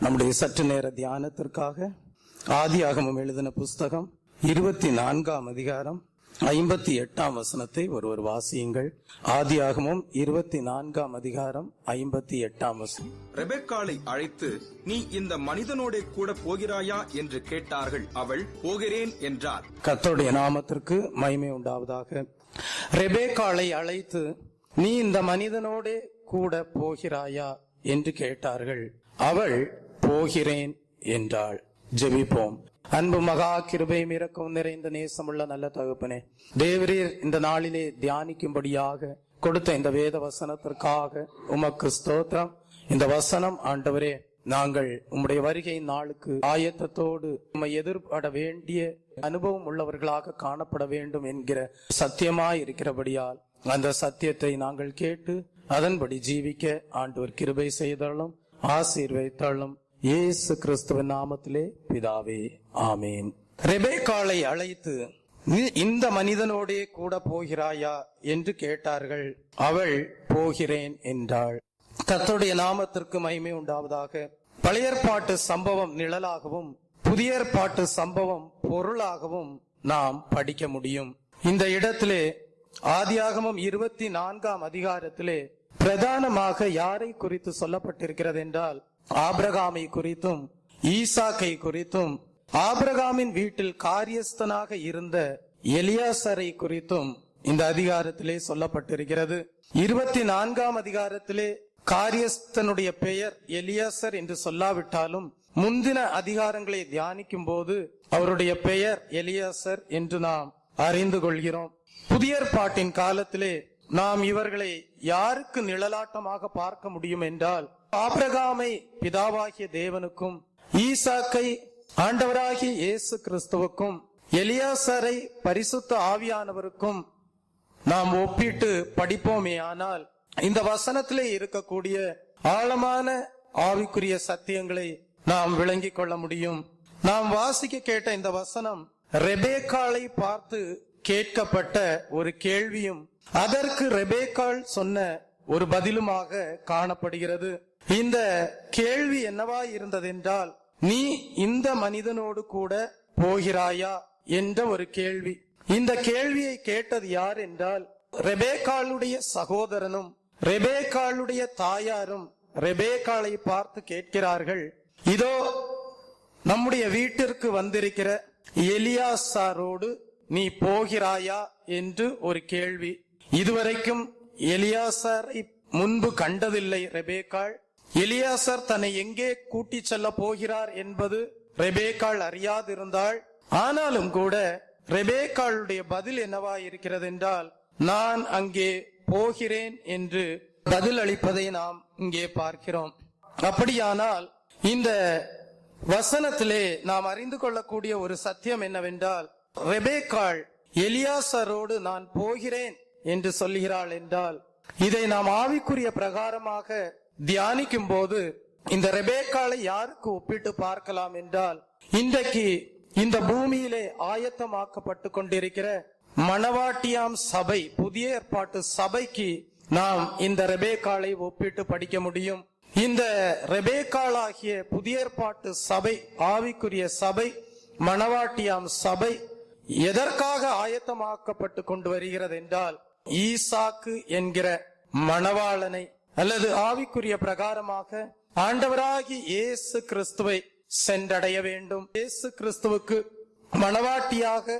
நம்முடைய சற்று நேர தியானத்திற்காக ஆதியாகமம் எழுதின புஸ்தகம் 24ஆம் அதிகாரம் 58ஆம் வசனத்தை ஒருவர் வாசியுங்கள். ஆதியாகமம் 24ஆம் அதிகாரம் 58ஆம் வசனம். ரெபெக்காளை அழைத்து, நீ இந்த மனிதனோட கூட போகிறாயா என்று கேட்டார்கள். அவள் போகிறேன் என்றார். கர்த்தருடைய நாமத்திற்கு மகிமை உண்டாவதாக. ரெபெக்காளை அழைத்து, நீ இந்த மனிதனோட கூட போகிறாயா என்று கேட்டார்கள். அவள் போகிறேன் என்றாள். ஜெபிப்போம். அன்பு மகா கிருபையும் இரக்கமும் நிறைந்த நேசமுள்ள நல்ல தகப்பனே, தேவரீர் இந்த நாளிலே தியானிக்கும்படியாக கொடுத்த இந்த வேத வசனத்திற்காக உமக்கு ஸ்தோத்திரம். இந்த வசனம் ஆண்டவரே, நாங்கள் உம்முடைய வருகை நாளுக்கு ஆயத்தத்தோடு உம்மை எதிர்பட வேண்டிய அனுபவம் உள்ளவர்களாக காணப்பட வேண்டும் என்கிற சத்தியமாய் இருக்கிறபடியால் அந்த சத்தியத்தை நாங்கள் கேட்டு அதன்படி ஜீவிக்க ஆண்டவர் கிருபை செய்தள்ளும், ஆசீர்வதித்தள்ளும். இயேசு கிறிஸ்துவின் நாமத்திலே பிதாவே, ஆமேன். ரெபெக்காளை அழைத்து, இந்த மனிதனோடே கூட போகிறாயா என்று கேட்டார்கள். அவள் போகிறேன் என்றாள். கர்த்தருடைய நாமத்திற்கு மகிமை உண்டாவதாக. பழைய ஏற்பாட்டு சம்பவம் நிழலாகவும் புதிய ஏற்பாட்டு சம்பவம் பொருளாகவும் நாம் படிக்க முடியும். இந்த இடத்திலே ஆதியாகமம் 24ஆம் அதிகாரத்திலே பிரதானமாக யாரை குறித்து சொல்லப்பட்டிருக்கிறது என்றால், ஆபிரகாமை குறித்தும் ஈசாக்கை குறித்தும் ஆபிரகாமின் வீட்டில் காரியஸ்தனாக இருந்த எலியாசரை குறித்தும் இந்த அதிகாரத்திலே சொல்லப்பட்டிருக்கிறது. 24ஆம் அதிகாரத்திலே காரியஸ்தனுடைய பெயர் எலியாசர் என்று சொல்லாவிட்டாலும் முந்தின அதிகாரங்களை தியானிக்கும் போது அவருடைய பெயர் எலியாசர் என்று நாம் அறிந்து கொள்கிறோம். புதிய ஏற்பாட்டின் காலத்திலே நாம் இவர்களை யாருக்கு நிழலாட்டமாக பார்க்க முடியும் என்றால், ஆபிரகாமை பிதாவாகிய தேவனுக்கும், ஈசாக்கை ஆண்டவராகிய இயேசு கிறிஸ்துவுக்கும், எலியாசரை பரிசுத்த ஆவியானவருக்கும் நாம் ஒப்பிட்டு படிப்போமே. ஆனால் இந்த வசனத்திலே இருக்கக்கூடிய ஆழமான ஆவிக்குரிய சத்தியங்களை நாம் விளங்கிக் கொள்ள முடியும். நாம் வாசிக்க கேட்ட இந்த வசனம் ரெபெக்காளை பார்த்து கேட்கப்பட்ட ஒரு கேள்வியும் அதற்கு ரெபெக்காள் சொன்ன ஒரு பதிலுமாக காணப்படுகிறது. இந்த கேள்வி என்னவா இருந்தது என்றால், நீ இந்த மனிதனோடு கூட போகிறாயா என்ற ஒரு கேள்வி. இந்த கேள்வியை கேட்டது யார் என்றால், ரெபெக்காளுடைய சகோதரனும் ரெபெக்காளுடைய தாயாரும் ரெபெக்காளை பார்த்து கேட்கிறார்கள், இதோ நம்முடைய வீட்டிற்கு வந்திருக்கிற எலியாசாரோடு நீ போகிறாயா என்று ஒரு கேள்வி. இதுவரைக்கும் எலியாசாரை முன்பு கண்டதில்லை ரெபெக்காள். எலியாசார் தன்னை எங்கே கூட்டி செல்ல போகிறார் என்பது ரெபெக்காள் அறியாதிருந்தாள். ஆனாலும் கூட ரெபெக்காளுடைய பதில் என்னவா இருக்கிறது என்றால், நான் அங்கே போகிறேன் என்று பதில் அளிப்பதை நாம் இங்கே பார்க்கிறோம். அப்படியானால் இந்த வசனத்திலே நாம் அறிந்து கொள்ளக்கூடிய ஒரு சத்தியம் என்னவென்றால், ரெபெக்காள் எலியாசரோடு நான் போகிறேன் என்று சொல்லுகிறாள் என்றால், இதை நாம் ஆவிக்குரிய பிரகாரமாக தியானிக்கும் போது இந்த ரெபெக்காளை யாருக்கு ஒப்பிட்டு பார்க்கலாம் என்றால், இன்றைக்கு இந்த பூமியிலே ஆயத்தமாக்கப்பட்டு கொண்டிருக்கிற மணவாட்டியாம் சபை, புதிய ஏற்பாட்டு சபைக்கு நாம் இந்த ரெபெக்காளை ஒப்பிட்டு படிக்க முடியும். இந்த ரெபெக்காளாகிய புதிய ஏற்பாட்டு சபை, ஆவிக்குரிய சபை, மணவாட்டியாம் சபை எதற்காக ஆயத்தமாக்கப்பட்டு கொண்டு வருகிறது என்றால், ஈசாக்கு என்கிற மணவாளனை அல்லது ஆவிக்குரிய பிரகாரமாக ஆண்டவராகி இயேசு கிறிஸ்துவை சென்றடைய வேண்டும், இயேசு கிறிஸ்துவுக்கு மணவாட்டியாக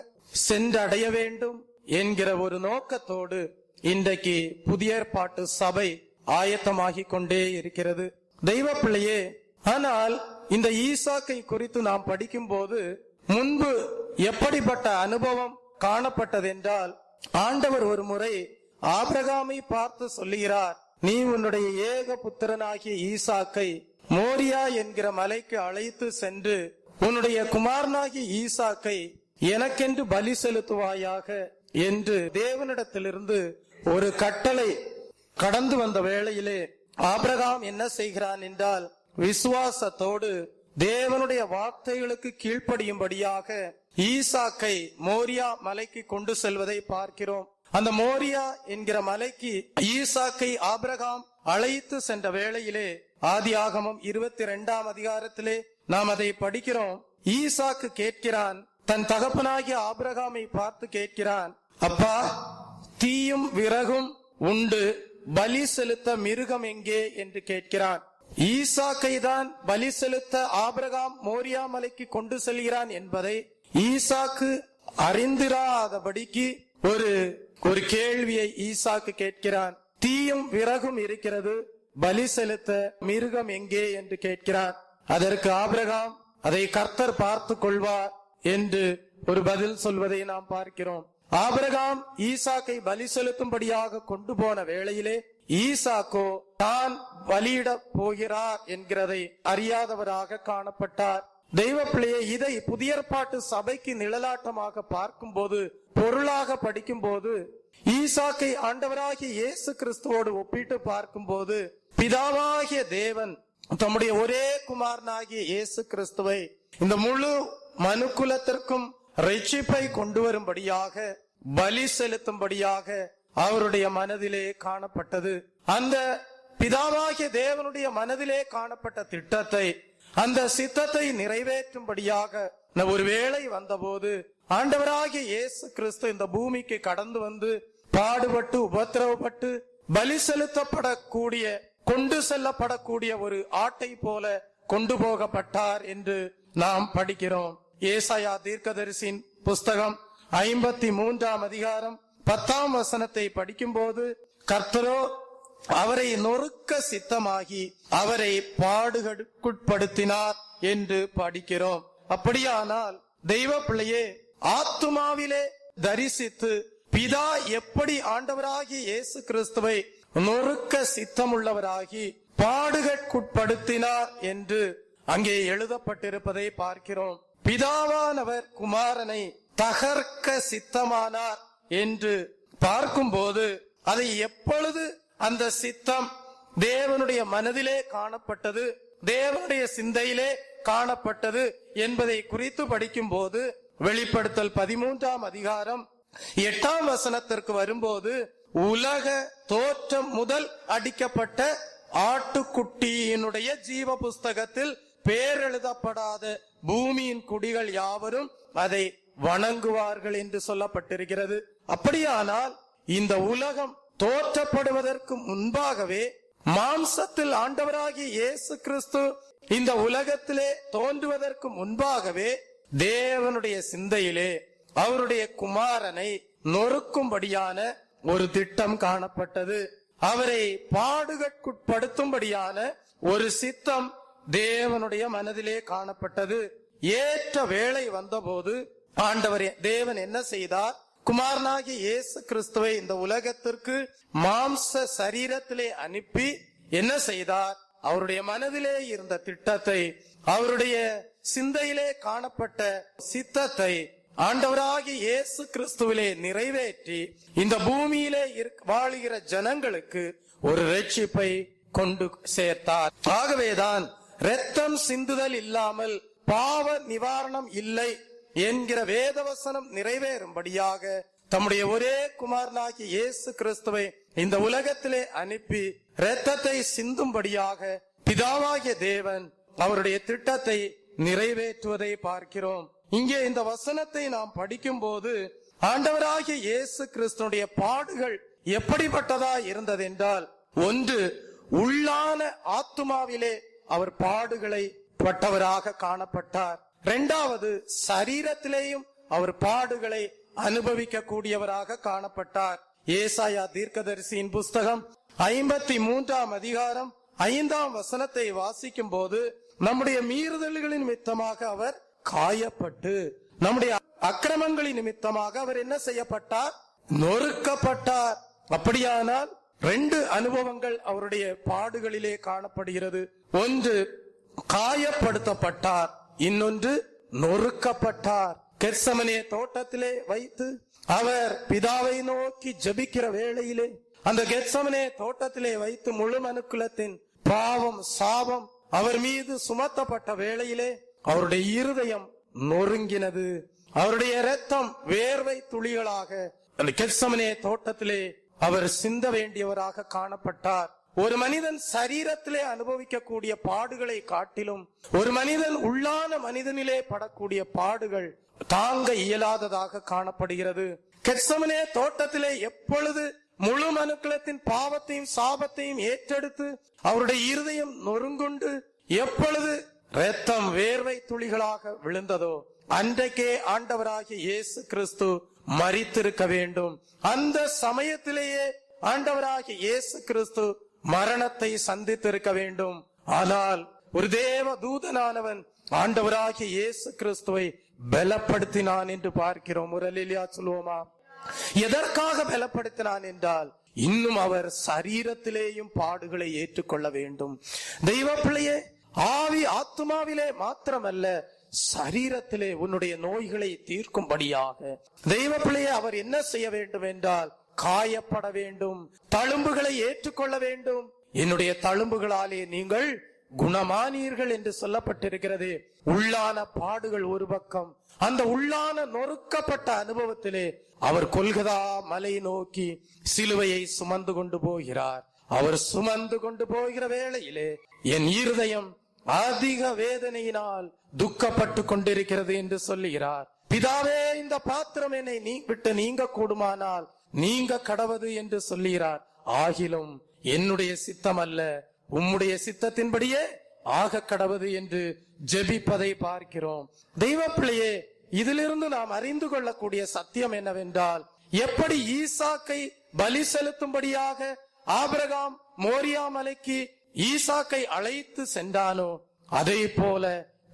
சென்றடைய வேண்டும் என்கிற ஒரு நோக்கத்தோடு இன்றைக்கு புதிய ஏற்பாட்டு சபை ஆயத்தமாகி கொண்டே இருக்கிறது. தெய்வ பிள்ளையே, ஆனால் இந்த ஈசாக்கை குறித்து நாம் படிக்கும் போது முன்பு எப்படிப்பட்ட அனுபவம் காணப்பட்டது என்றால், ஆண்டவர் ஒரு முறை ஆபிரகாமை பார்த்து சொல்லுகிறார், நீ உன்னுடைய ஏக புத்திரனாகிய ஈசாக்கை மோரியா என்கிற மலைக்கு அழைத்து சென்று உன்னுடைய குமாரனாகிய ஈசாக்கை எனக்கென்று பலி செலுத்துவாயாக என்று தேவனிடத்திலிருந்து ஒரு கட்டளை கடந்து வந்த வேளையிலே ஆபிரகாம் என்ன செய்கிறான் என்றால், விசுவாசத்தோடு தேவனுடைய வார்த்தைகளுக்கு கீழ்ப்படியும்படியாக ஈசாக்கை மோரியா மலைக்கு கொண்டு செல்வதை பார்க்கிறோம். அந்த மோரியா என்கிற மலைக்கு ஈசாக்கை ஆபிரகாம் அழைத்து சென்ற வேளையிலே ஆதியாகமம் 22ஆம் அதிகாரத்திலே நாம் அதை படிக்கிறோம். ஈசாக்கு கேட்கிறான், தன் தகப்பனாகிய ஆபிரகாமை பார்த்து கேட்கிறான், அப்பா, தீயும் விறகும் உண்டு, பலி செலுத்த மிருகம் எங்கே என்று கேட்கிறான். ஈசாக்கை தான் பலி செலுத்த ஆபிரகாம் மோரியா மலைக்கு கொண்டு செல்கிறான் என்பதை ஈசாக்கு அறிந்திராதபடிக்கு ஒரு கேள்வியை ஈசாக்கு கேட்கிறான். தீயும் விறகும் இருக்கிறது, பலி செலுத்த மிருகம் எங்கே என்று கேட்கிறான். அதற்கு ஆபிரகாம், அதை கர்த்தர் பார்த்து கொள்வார் என்று ஒரு பதில் சொல்வதை நாம் பார்க்கிறோம். ஆபிரகாம் ஈசாக்கை பலி செலுத்தும்படியாக கொண்டு போன வேளையிலே ஈசாக்கோ தான் பலியிட போகிறார் என்கிறதை அறியாதவராக காணப்பட்டார். தெய்வ பிள்ளையை, இதை புதிய ஏற்பாட்டு சபைக்கு நிழலாட்டமாக பார்க்கும் போது, பொருளாக படிக்கும் போது, ஈசாக்கை ஆண்டவராகிய இயேசு கிறிஸ்துவோடு ஒப்பிட்டு பார்க்கும் போது, பிதாவாகிய தேவன் தம்முடைய ஒரே குமாரனாகிய இயேசு கிறிஸ்துவை இந்த முழு மனுக்குலத்திற்கும் ரட்சிப்பை கொண்டு வரும்படியாக, பலி செலுத்தும்படியாக அவருடைய மனதிலே காணப்பட்டது. அந்த பிதாவாகிய தேவனுடைய மனதிலே காணப்பட்ட திட்டத்தை, அந்த சித்தத்தை நிறைவேற்றும்படியாக ஒரு வேளை வந்தபோது ஆண்டவராகிய இயேசு கிறிஸ்து இந்த பூமிக்கு கடந்து வந்து பாடுபட்டு உபத்திரவப்பட்டு பலி செலுத்தப்படக்கூடிய, கொண்டு செல்லப்படக்கூடிய ஒரு ஆட்டை போல கொண்டு போகப்பட்டார் என்று நாம் படிக்கிறோம். ஏசாயா தீர்க்கதரிசியின் புஸ்தகம் 53ஆம் அதிகாரம் 10ஆம் வசனத்தை படிக்கும் போது, கர்த்தரோ அவரை நொறுக்க சித்தமாகி அவரை பாடுகளுக்குட்படுத்தினார் என்று படிக்கிறோம். அப்படியானால் தெய்வ பிள்ளையே, ஆத்துமாவிலே தரிசித்து பிதா எப்படி ஆண்டவராகி இயேசு கிறிஸ்துவை நொறுக்க சித்தமுள்ளவராகி பாடுகளுக்குட்படுத்தினார் என்று அங்கே எழுதப்பட்டிருப்பதை பார்க்கிறோம். பிதாவானவர் குமாரனை தகர்க்க சித்தமானார் என்று பார்க்கும்போது, அதை எப்பொழுது அந்த சித்தம் தேவனுடைய மனதிலே காணப்பட்டது, தேவனுடைய சிந்தையிலே காணப்பட்டது என்பதை குறித்து படிக்கும் போது, வெளிப்படுத்தல் 13ஆம் அதிகாரம் 8ஆம் வசனத்திற்கு வரும்போது, உலக தோற்றம் முதல் அடிக்கப்பட்ட ஆட்டுக்குட்டியினுடைய ஜீவ புஸ்தகத்தில் பேர் எழுதப்படாத பூமியின் குடிகள் யாவரும் அதை வணங்குவார்கள் என்று சொல்லப்பட்டிருக்கிறது. அப்படியானால் இந்த உலகம் தோற்றப்படுவதற்கு முன்பாகவே, மாம்சத்தில் ஆண்டவராகிய இயேசு கிறிஸ்து இந்த உலகத்திலே தோன்றுவதற்கு முன்பாகவே, தேவனுடைய சிந்தையிலே அவருடைய குமாரனை நொறுக்கும்படியான ஒரு திட்டம் காணப்பட்டது. அவரை பாடுகளுக்குட்படுத்தும்படியான ஒரு சித்தம் தேவனுடைய மனதிலே காணப்பட்டது. ஏற்ற வேளை வந்தபோது ஆண்டவர் தேவன் என்ன செய்தார்? குமாரனாகிய இயேசு கிறிஸ்துவை இந்த உலகத்திற்கு மாம்ச சரீரத்திலே அனுப்பி என்ன செய்தார்? அவருடைய மனதிலே இருந்த திட்டத்தை, அவருடைய சிந்தையிலே காணப்பட்ட சித்தத்தை ஆண்டவராகிய இயேசு கிறிஸ்துவிலே நிறைவேற்றி இந்த பூமியிலே வாழுகிற ஜனங்களுக்கு ஒரு ரட்சிப்பை கொண்டு சேர்த்தார். ஆகவேதான் இரத்தம் சிந்துதல் இல்லாமல் பாவ நிவாரணம் இல்லை என்கிற வேதவசனம் நிறைவேறும்படியாக தம்முடைய ஒரே குமாரனாகிய இயேசு கிறிஸ்துவை இந்த உலகத்திலே அனுப்பி இரத்தத்தை சிந்தும்படியாக பிதாவாகிய தேவன் அவருடைய திட்டத்தை நிறைவேற்றுவதை பார்க்கிறோம். இங்கே இந்த வசனத்தை நாம் படிக்கும் போது, ஆண்டவராகிய இயேசு கிறிஸ்துடைய பாடுகள் எப்படிப்பட்டதா இருந்தது என்றால், ஒன்று, உள்ளான ஆத்துமாவிலே அவர் பாடுகளை பட்டவராக காணப்பட்டார். இரண்டாவது, சரீரத்திலேயும் அவர் பாடுகளை அனுபவிக்க கூடியவராக காணப்பட்டார். ஏசாயா தீர்க்கதரிசியின் புஸ்தகம் 53ஆம் அதிகாரம் 5ஆம் வசனத்தை வாசிக்கும் போது, நம்முடைய மீறுதல்களின் நிமித்தமாக அவர் காயப்பட்டு, நம்முடைய அக்கிரமங்களின் நிமித்தமாக அவர் என்ன செய்யப்பட்டார்? நொறுக்கப்பட்டார். அப்படியானால் 2 அனுபவங்கள் அவருடைய பாடுகளிலே காணப்படுகிறது. ஒன்று, காயப்படுத்தப்பட்டார், இன்னொன்று நொறுக்கப்பட்டார். கெத்செமனே தோட்டத்திலே வைத்து அவர் பிதாவை நோக்கி ஜெபிக்கிற வேளையிலே, அந்த கெத்செமனே தோட்டத்திலே வைத்து முழு மனுக்குலத்தின் பாவம் சாபம் அவர் மீது சுமத்தப்பட்ட வேளையிலே அவருடைய இருதயம் நொறுங்கினது. அவருடைய இரத்தம் வேர்வை துளிகளாக அந்த கெத்செமனே தோட்டத்திலே அவர் சிந்த வேண்டியவராக காணப்பட்டார். ஒரு மனிதன் சரீரத்திலே அனுபவிக்கக்கூடிய பாடுகளை காட்டிலும் ஒரு மனிதன் உள்ளான மனிதனிலே படக்கூடிய பாடுகள் தாங்க இயலாததாக காணப்படுகிறது. கெத்செமனே தோட்டத்திலே எப்பொழுது முழு மனுக்குலத்தின் பாவத்தையும் சாபத்தையும் ஏற்றெடுத்து அவருடைய இருதயம் நொறுங்குண்டு எப்பொழுது இரத்தம் வேர்வை துளிகளாக விழுந்ததோ அன்றைக்கே ஆண்டவராகிய இயேசு கிறிஸ்து மரித்திருக்க வேண்டும். அந்த சமயத்திலேயே ஆண்டவராகிய இயேசு கிறிஸ்து மரணத்தை சந்தித்திருக்க வேண்டும். ஆனால் ஒரு தேவ தூதனானவன் ஆண்டவராகிய இயேசு கிறிஸ்துவை பலப்படுத்தினான் என்று பார்க்கிறோம். ஒரு அல்லேலூயா சொல்லுவோமா? எதற்காக பலப்படுத்தினான் என்றால் இன்னும் அவர் சரீரத்திலேயும் பாடுகளை ஏற்றுக்கொள்ள வேண்டும். தெய்வ பிள்ளையே, ஆவி ஆத்துமாவிலே மாத்திரமல்ல சரீரத்திலே உன்னுடைய நோய்களை தீர்க்கும்படியாக தெய்வ பிள்ளையே அவர் என்ன செய்ய வேண்டும் என்றால் காயப்பட வேண்டும், தழும்புகளை ஏற்றுக்கொள்ள வேண்டும். என்னுடைய தழும்புகளாலே நீங்கள் குணமானீர்கள் என்று சொல்லப்பட்டிருக்கிறது. உள்ளான பாடுகள் ஒரு பக்கம், அந்த உள்ளான நொறுக்கப்பட்ட அனுபவத்திலே அவர் கொல்கதா மலை நோக்கி சிலுவையை சுமந்து கொண்டு போகிறார். அவர் சுமந்து கொண்டு போகிற வேளையிலே என் இருதயம் அதிக வேதனையினால் துக்கப்பட்டு கொண்டிருக்கிறது என்று சொல்லுகிறார். பிதாவே, இந்த பாத்திரம் என்னை விட்டு நீங்க கூடுமானால் நீங்க கடவது என்று சொல்லுகிறார். ஆகிலும் என்னுடைய சித்தம் அல்ல, உம்முடைய சித்தத்தின்படியே ஆக கடவது என்று ஜெபிப்பதை பார்க்கிறோம். தெய்வ பிள்ளையே, இதிலிருந்து நாம் அறிந்து கொள்ளக்கூடிய சத்தியம் என்னவென்றால், எப்படி ஈசாக்கை பலி செலுத்தும்படியாக ஆபிரகாம் மோரியா மலைக்கு ஈசாக்கை அழைத்து சென்றானோ அதே போல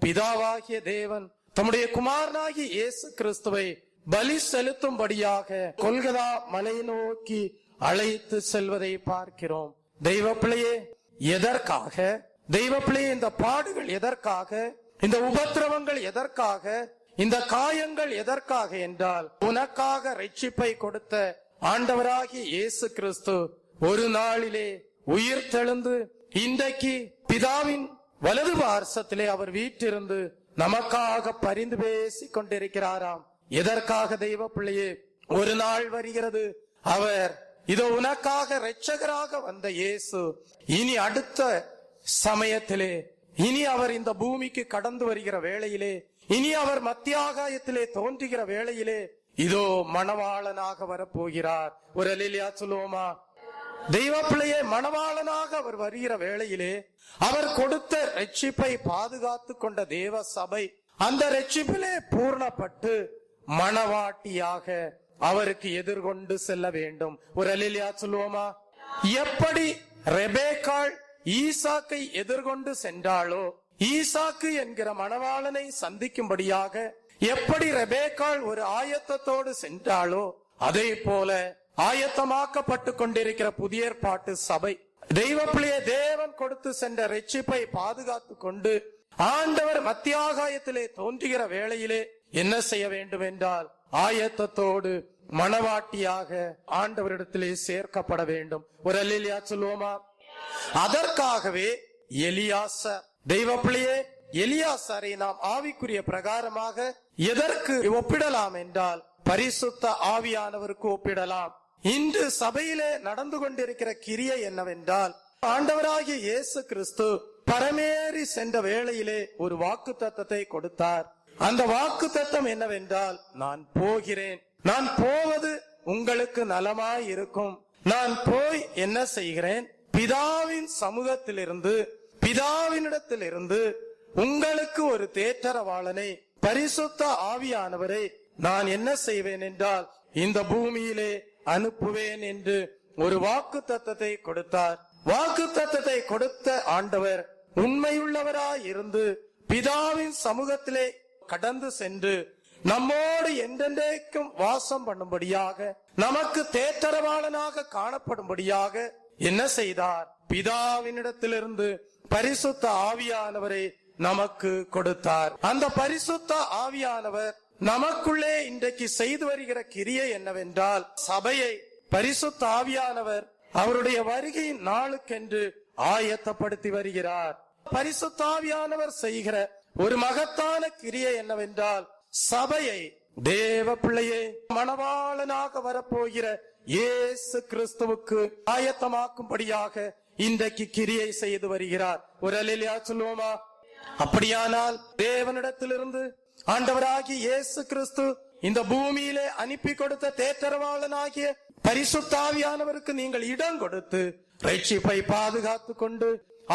பிதாவாகிய தேவன் தம்முடைய குமாரனாகிய இயேசு கிறிஸ்துவை பலி செலுத்தும்படியாக கொல்கதா மலை நோக்கி அழைத்து செல்வதை பார்க்கிறோம். தெய்வ பிள்ளையே, எதற்காக? தெய்வ பிள்ளையே, இந்த பாடுகள் எதற்காக? இந்த உபத்திரவங்கள் எதற்காக? இந்த காயங்கள் எதற்காக என்றால் உனக்காக ரட்சிப்பை கொடுத்த ஆண்டவராகிய இயேசு கிறிஸ்து ஒரு நாளிலே உயிர் தெழுந்து இன்றைக்கு பிதாவின் வலது பார்சத்திலே அவர் வீற்றிருந்து நமக்காக பரிந்து பேசிக் கொண்டிருக்கிறாராம். எதற்காக தெய்வ பிள்ளையே? ஒரு நாள் வருகிறது, அவர் இதோ உனக்காக இரட்சகராக வந்த இயேசு இனி அடுத்த சமயத்திலே, இனி அவர் இந்த பூமிக்கு கடந்து வருகிற வேளையிலே, இனி அவர் மத்தியாகாயத்திலே தோன்றுகிற வேளையிலே இதோ மணவாளனாக வரப்போகிறார். ஒரு அல்லேலூயா சொல்லுவோமா? தெய்வ பிள்ளையே, மணவாளனாக அவர் வருகிற வேளையிலே அவர் கொடுத்த ரட்சிப்பை பாதுகாத்து கொண்ட தேவ சபை அந்த ரட்சிப்பிலே பூர்ணப்பட்டு மணவாட்டியாக அவருக்கு எதிர்கொண்டு செல்ல வேண்டும். ஒரு அல்லேலூயா சொல்லுவோமா? எப்படி ரெபேக்காள் ஈசாக்கை எதிர்கொண்டு சென்றாளோ, ஈசாக்கு என்கிற மணவாளனை சந்திக்கும்படியாக எப்படி ரெபேக்காள் ஒரு ஆயத்தத்தோடு சென்றாளோ அதே போல ஆயத்தமாக்கப்பட்டு கொண்டிருக்கிற புதிய ஏற்பாட்டு சபை தெய்வ பிள்ளையை தேவன் கொடுத்து சென்ற ரட்சிப்பை பாதுகாத்து கொண்டு ஆண்டவர் மத்தியாகாயத்திலே தோன்றுகிற வேளையிலே என்ன செய்ய வேண்டும் என்றால் ஆயத்தத்தோடு மணவாட்டியாக ஆண்டவரிடத்திலே சேர்க்கப்பட வேண்டும். ஒரு அல்லேலூயா சொல்லுவோமா? அதற்காகவே எலியாசார், தெய்வ பிள்ளையே, எலியாசாரை நாம் ஆவிக்குரிய பிரகாரமாக எதற்கு ஒப்பிடலாம் என்றால் பரிசுத்த ஆவியானவருக்கு ஒப்பிடலாம். இன்று சபையிலே நடந்து கொண்டிருக்கிற கிரியை என்னவென்றால், ஆண்டவராகிய இயேசு கிறிஸ்து பரமேறி சென்ற வேளையிலே ஒரு வாக்குத்தத்தத்தை கொடுத்தார். அந்த வாக்குத்தத்தம் என்னவென்றால், நான் போகிறேன், நான் போவது உங்களுக்கு நலமாய் இருக்கும், நான் போய் என்ன செய்கிறேன், பிதாவின் சமூகத்திலிருந்து பிதாவினிடத்திலிருந்து உங்களுக்கு ஒரு தேற்றரவாளனை பரிசுத்த ஆவியானவரை நான் என்ன செய்வேன் என்றால் இந்த பூமியிலே அனுப்புவேன் என்று ஒரு வாக்குத்தத்தத்தை கொடுத்தார். வாக்குத்தத்தத்தை கொடுத்த ஆண்டவர் உண்மையுள்ளவராய் இருந்து பிதாவின் சமூகத்திலே கடந்து சென்று நம்மோடு என்றென்றைக்கும் வாசம் பண்ணும்படியாக, நமக்கு தேற்றரவாளனாக காணப்படும்படியாக என்ன செய்தார்? பிதாவினிடத்திலிருந்து பரிசுத்த ஆவியானவரை நமக்கு கொடுத்தார். அந்த பரிசுத்த ஆவியானவர் நமக்குள்ளே இன்றைக்கு செய்து வருகிற கிரியை என்னவென்றால், சபையை பரிசுத்த ஆவியானவர் அவருடைய வருகையின் நாளுக்கென்று ஆயத்தப்படுத்தி வருகிறார். பரிசுத்த ஆவியானவர் செய்கிற ஒரு மகத்தான கிரியை என்னவென்றால், சபையை தேவ பிள்ளையே, மணவாளனாக வரப்போகிற இயேசு கிறிஸ்துவுக்கு ஆயத்தமாக்கும்படியாக இன்றைக்கு கிரியை செய்து வருகிறார். ஒரு அல்லேலூயா சொல்லுவோமா? அப்படியானால் தேவனிடத்திலிருந்து ஆண்டவராகிய இயேசு கிறிஸ்து இந்த பூமியிலே அனுப்பி கொடுத்த தேற்றரவாளனாகிய பரிசுத்த ஆவியானவருக்கு நீங்கள் இடம் கொடுத்து ரட்சிப்பை பாதுகாத்து கொண்டு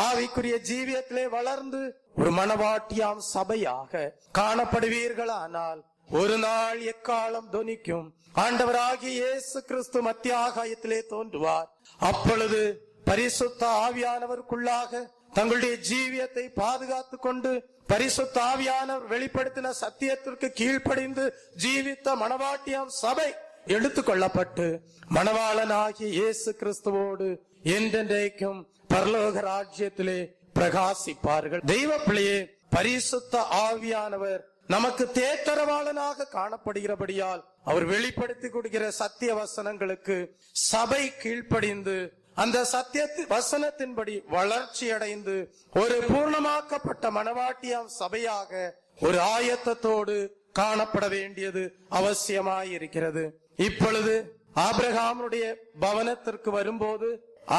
ஆவிக்குரிய ஜீவியத்திலே வளர்ந்து ஒரு மணவாட்டியாம் சபையாக காணப்படுவீர்களானால் ஒரு நாள் எக்காலம் தொனிக்கும் ஆண்டவராகிய இயேசு கிறிஸ்து மத்திய ஆகாயத்திலே தோன்றுவார். அப்பொழுது பரிசுத்த ஆவியானவருக்குள்ளாக தங்களுடைய ஜீவியத்தை பாதுகாத்து கொண்டு பரிசுத்த ஆவியானவர் வெளிப்படுத்தின சத்தியத்திற்கு கீழ்ப்படிந்து ஜீவித்த மணவாட்டியாம் சபை எடுத்துக் கொள்ளப்பட்டு மணவாளனாகிய இயேசு கிறிஸ்துவோடு என்றென்றைக்கும் பரலோக ராஜ்யத்திலே பிரகாசிப்பார்கள். தெய்வ பிள்ளையே, பரிசுத்த ஆவியானவர் நமக்கு தேற்றரவாளனாக காணப்படுகிறபடியால் அவர் வெளிப்படுத்தி கொடுக்கிற சத்திய வசனங்களுக்கு சபை கீழ்ப்படிந்து அந்த சத்திய வசனத்தின்படி வளர்ச்சி அடைந்து ஒரு பூர்ணமாக்கப்பட்ட மணவாட்டியாம் சபையாக ஒரு ஆயத்தத்தோடு காணப்பட வேண்டியது அவசியமாயிருக்கிறது. இப்பொழுது ஆபிரகாமுடைய பவனத்திற்கு வரும்போது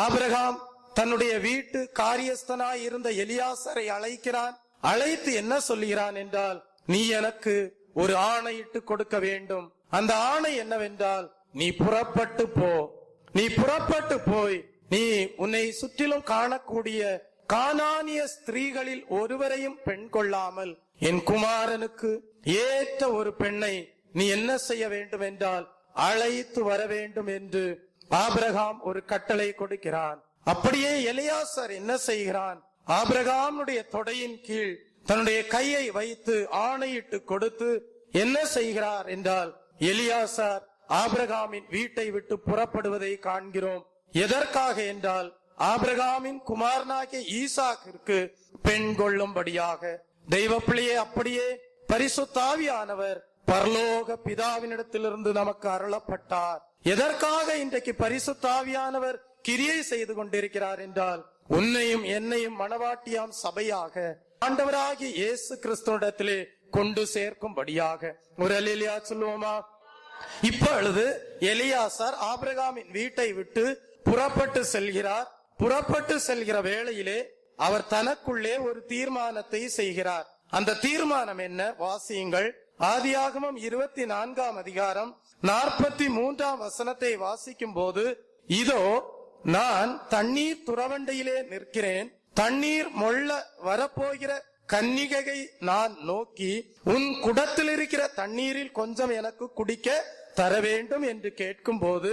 ஆபிரகாம் தன்னுடைய வீட்டு காரியஸ்தனாய் இருந்த எலியாசரை அழைக்கிறான். அழைத்து என்ன சொல்லுகிறான் என்றால், நீ எனக்கு ஒரு ஆணையிட்டு கொடுக்க வேண்டும். அந்த ஆணை என்னவென்றால், நீ புறப்பட்டு போ. நீ புறப்பட்டு போய் நீ உன்னை சுற்றிலும் காணக்கூடிய கானானிய ஸ்திரீகளில் ஒருவரையும் பெண் கொள்ளாமல் என் குமாரனுக்கு ஏற்ற ஒரு பெண்ணை நீ என்ன செய்ய வேண்டும் என்றால் அழைத்து வர வேண்டும் என்று ஆபிரகாம் ஒரு கட்டளை கொடுக்கிறான். அப்படியே எலியாசர் என்ன செய்கிறான்? ஆபிரகாமுடைய தொடையின் கீழ் தன்னுடைய கையை வைத்து ஆணையிட்டு கொடுத்து என்ன செய்கிறார் என்றால், எலியாசார் ஆபிரகாமின் வீட்டை விட்டு புறப்படுவதை காண்கிறோம். எதற்காக என்றால், ஆபிரகாமின் குமாரனாகிய ஈசாக்கிற்கு பெண் கொள்ளும்படியாக. தெய்வ பிள்ளையே, அப்படியே பரிசுத்த ஆவியானவர் பரலோக பிதாவினிடத்திலிருந்து நமக்கு அருளப்பட்டார். எதற்காக இன்றைக்கு பரிசுத்த ஆவியானவர் கிரியை செய்து கொண்டிருக்கிறார் என்றால், உன்னையும் என்னையும் மணவாட்டியாம் சபையாக ஆண்டவராகிய இயேசு கிறிஸ்துவிடத்திலே கொண்டு சேர்க்கும்படியாக. ஒரு அல்லேலூயா சொல்லுவோமா? இப்பொழுது எலியாசார் ஆபிரகாமின் வீட்டை விட்டு புறப்பட்டு செல்கிறார். புறப்பட்டு செல்கிற வேளையிலே அவர் தனக்குள்ளே ஒரு தீர்மானத்தை செய்கிறார். அந்த தீர்மானம் என்ன? வாசியுங்கள். ஆதியாகமம் 24 அதிகாரம் 43 வசனத்தை வாசிக்கும் போது, இதோ நான் தண்ணீர் துறவண்டையிலே நிற்கிறேன். தண்ணீர் மொள்ள வரப்போகிற கன்னிகையை நான் நோக்கி, உன் குடத்தில் இருக்கிற தண்ணீரில் கொஞ்சம் எனக்கு குடிக்க தர வேண்டும் என்று கேட்கும் போது,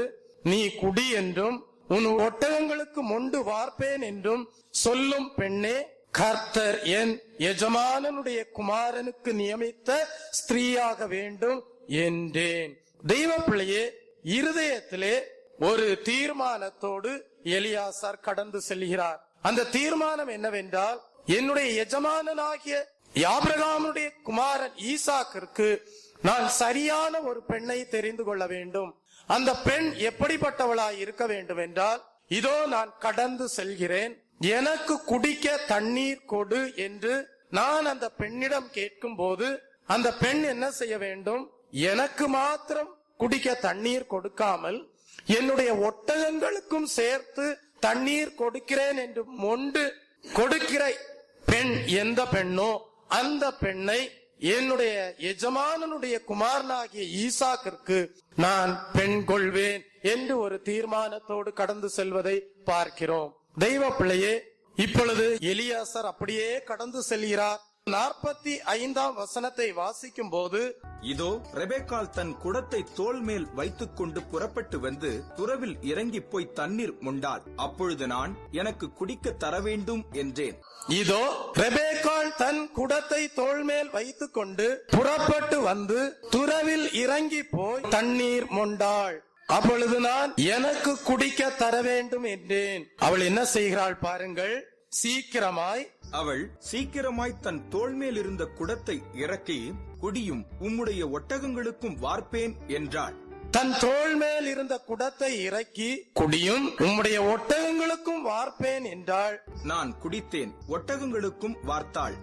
நீ குடி என்றும் உன் ஒட்டகங்களுக்கு மொண்டு வார்ப்பேன் என்றும் சொல்லும் பெண்ணே, கர்த்தர் என் எஜமானனுடைய குமாரனுக்கு நியமித்த ஸ்திரீயாக வேண்டும் என்றேன். தெய்வ பிள்ளையே, இருதயத்திலே ஒரு தீர்மானத்தோடு எலியாசார் கடந்து செல்கிறார். அந்த தீர்மானம் என்னவென்றால், என்னுடைய எஜமானனாகிய ஆபிரகாமுடைய குமாரன் ஈசாக்கிற்கு நான் சரியான ஒரு பெண்ணை தெரிந்து கொள்ள வேண்டும். அந்த பெண் எப்படிப்பட்டவளாய் இருக்க வேண்டும் என்றால், இதோ நான் கடந்து செல்கிறேன், எனக்கு குடிக்க தண்ணீர் கொடு என்று நான் அந்த பெண்ணிடம் கேட்கும் போது, அந்த பெண் என்ன செய்ய வேண்டும்? எனக்கு மாத்திரம் குடிக்க தண்ணீர் கொடுக்காமல் என்னுடைய ஒட்டகங்களுக்கும் சேர்த்து தண்ணீர் கொடுக்கிறேன் என்று மொண்டு கொடுக்கிற பெண் எந்த பெண்ணோ அந்த பெண்ணை என்னுடைய எஜமானனுடைய குமாரனாகிய ஈசாக்கிற்கு நான் பெண் கொள்வேன் என்று ஒரு தீர்மானத்தோடு கடந்து செல்வதை பார்க்கிறோம். தெய்வ பிள்ளையே, இப்பொழுது எலியாசார் அப்படியே கடந்து செல்கிறார். 45 வசனத்தை வாசிக்கும் போது, இதோ ரெபெக்காள் தன் குடத்தை தோள் மேல் வைத்துக் கொண்டு புறப்பட்டு வந்து துறவில் இறங்கி போய் தண்ணீர் மொண்டாள். அப்பொழுது நான் எனக்கு குடிக்க தர வேண்டும் என்றேன். இதோ ரெபெக்காள் தன் குடத்தை தோள் மேல் வைத்துக் கொண்டு புறப்பட்டு வந்து துறவில் இறங்கி போய் தண்ணீர் மொண்டாள். அப்பொழுது நான் எனக்கு குடிக்க தர வேண்டும் என்றேன். அவள் என்ன செய்கிறாள் பாருங்கள். அவள் சீக்கிரமாய் தன் தோள் மேல் இருந்த குடத்தை இறக்கி, குடியும் உம்முடைய ஒட்டகங்களுக்கும் வார்ப்பேன் என்றாள். தன் தோள் மேல் இருந்த குடத்தை இறக்கி, குடியும் உம்முடைய ஒட்டகங்களுக்கும் வார்ப்பேன் என்றாள். நான் குடித்தேன், ஒட்டகங்களுக்கும் வார்த்தாள்.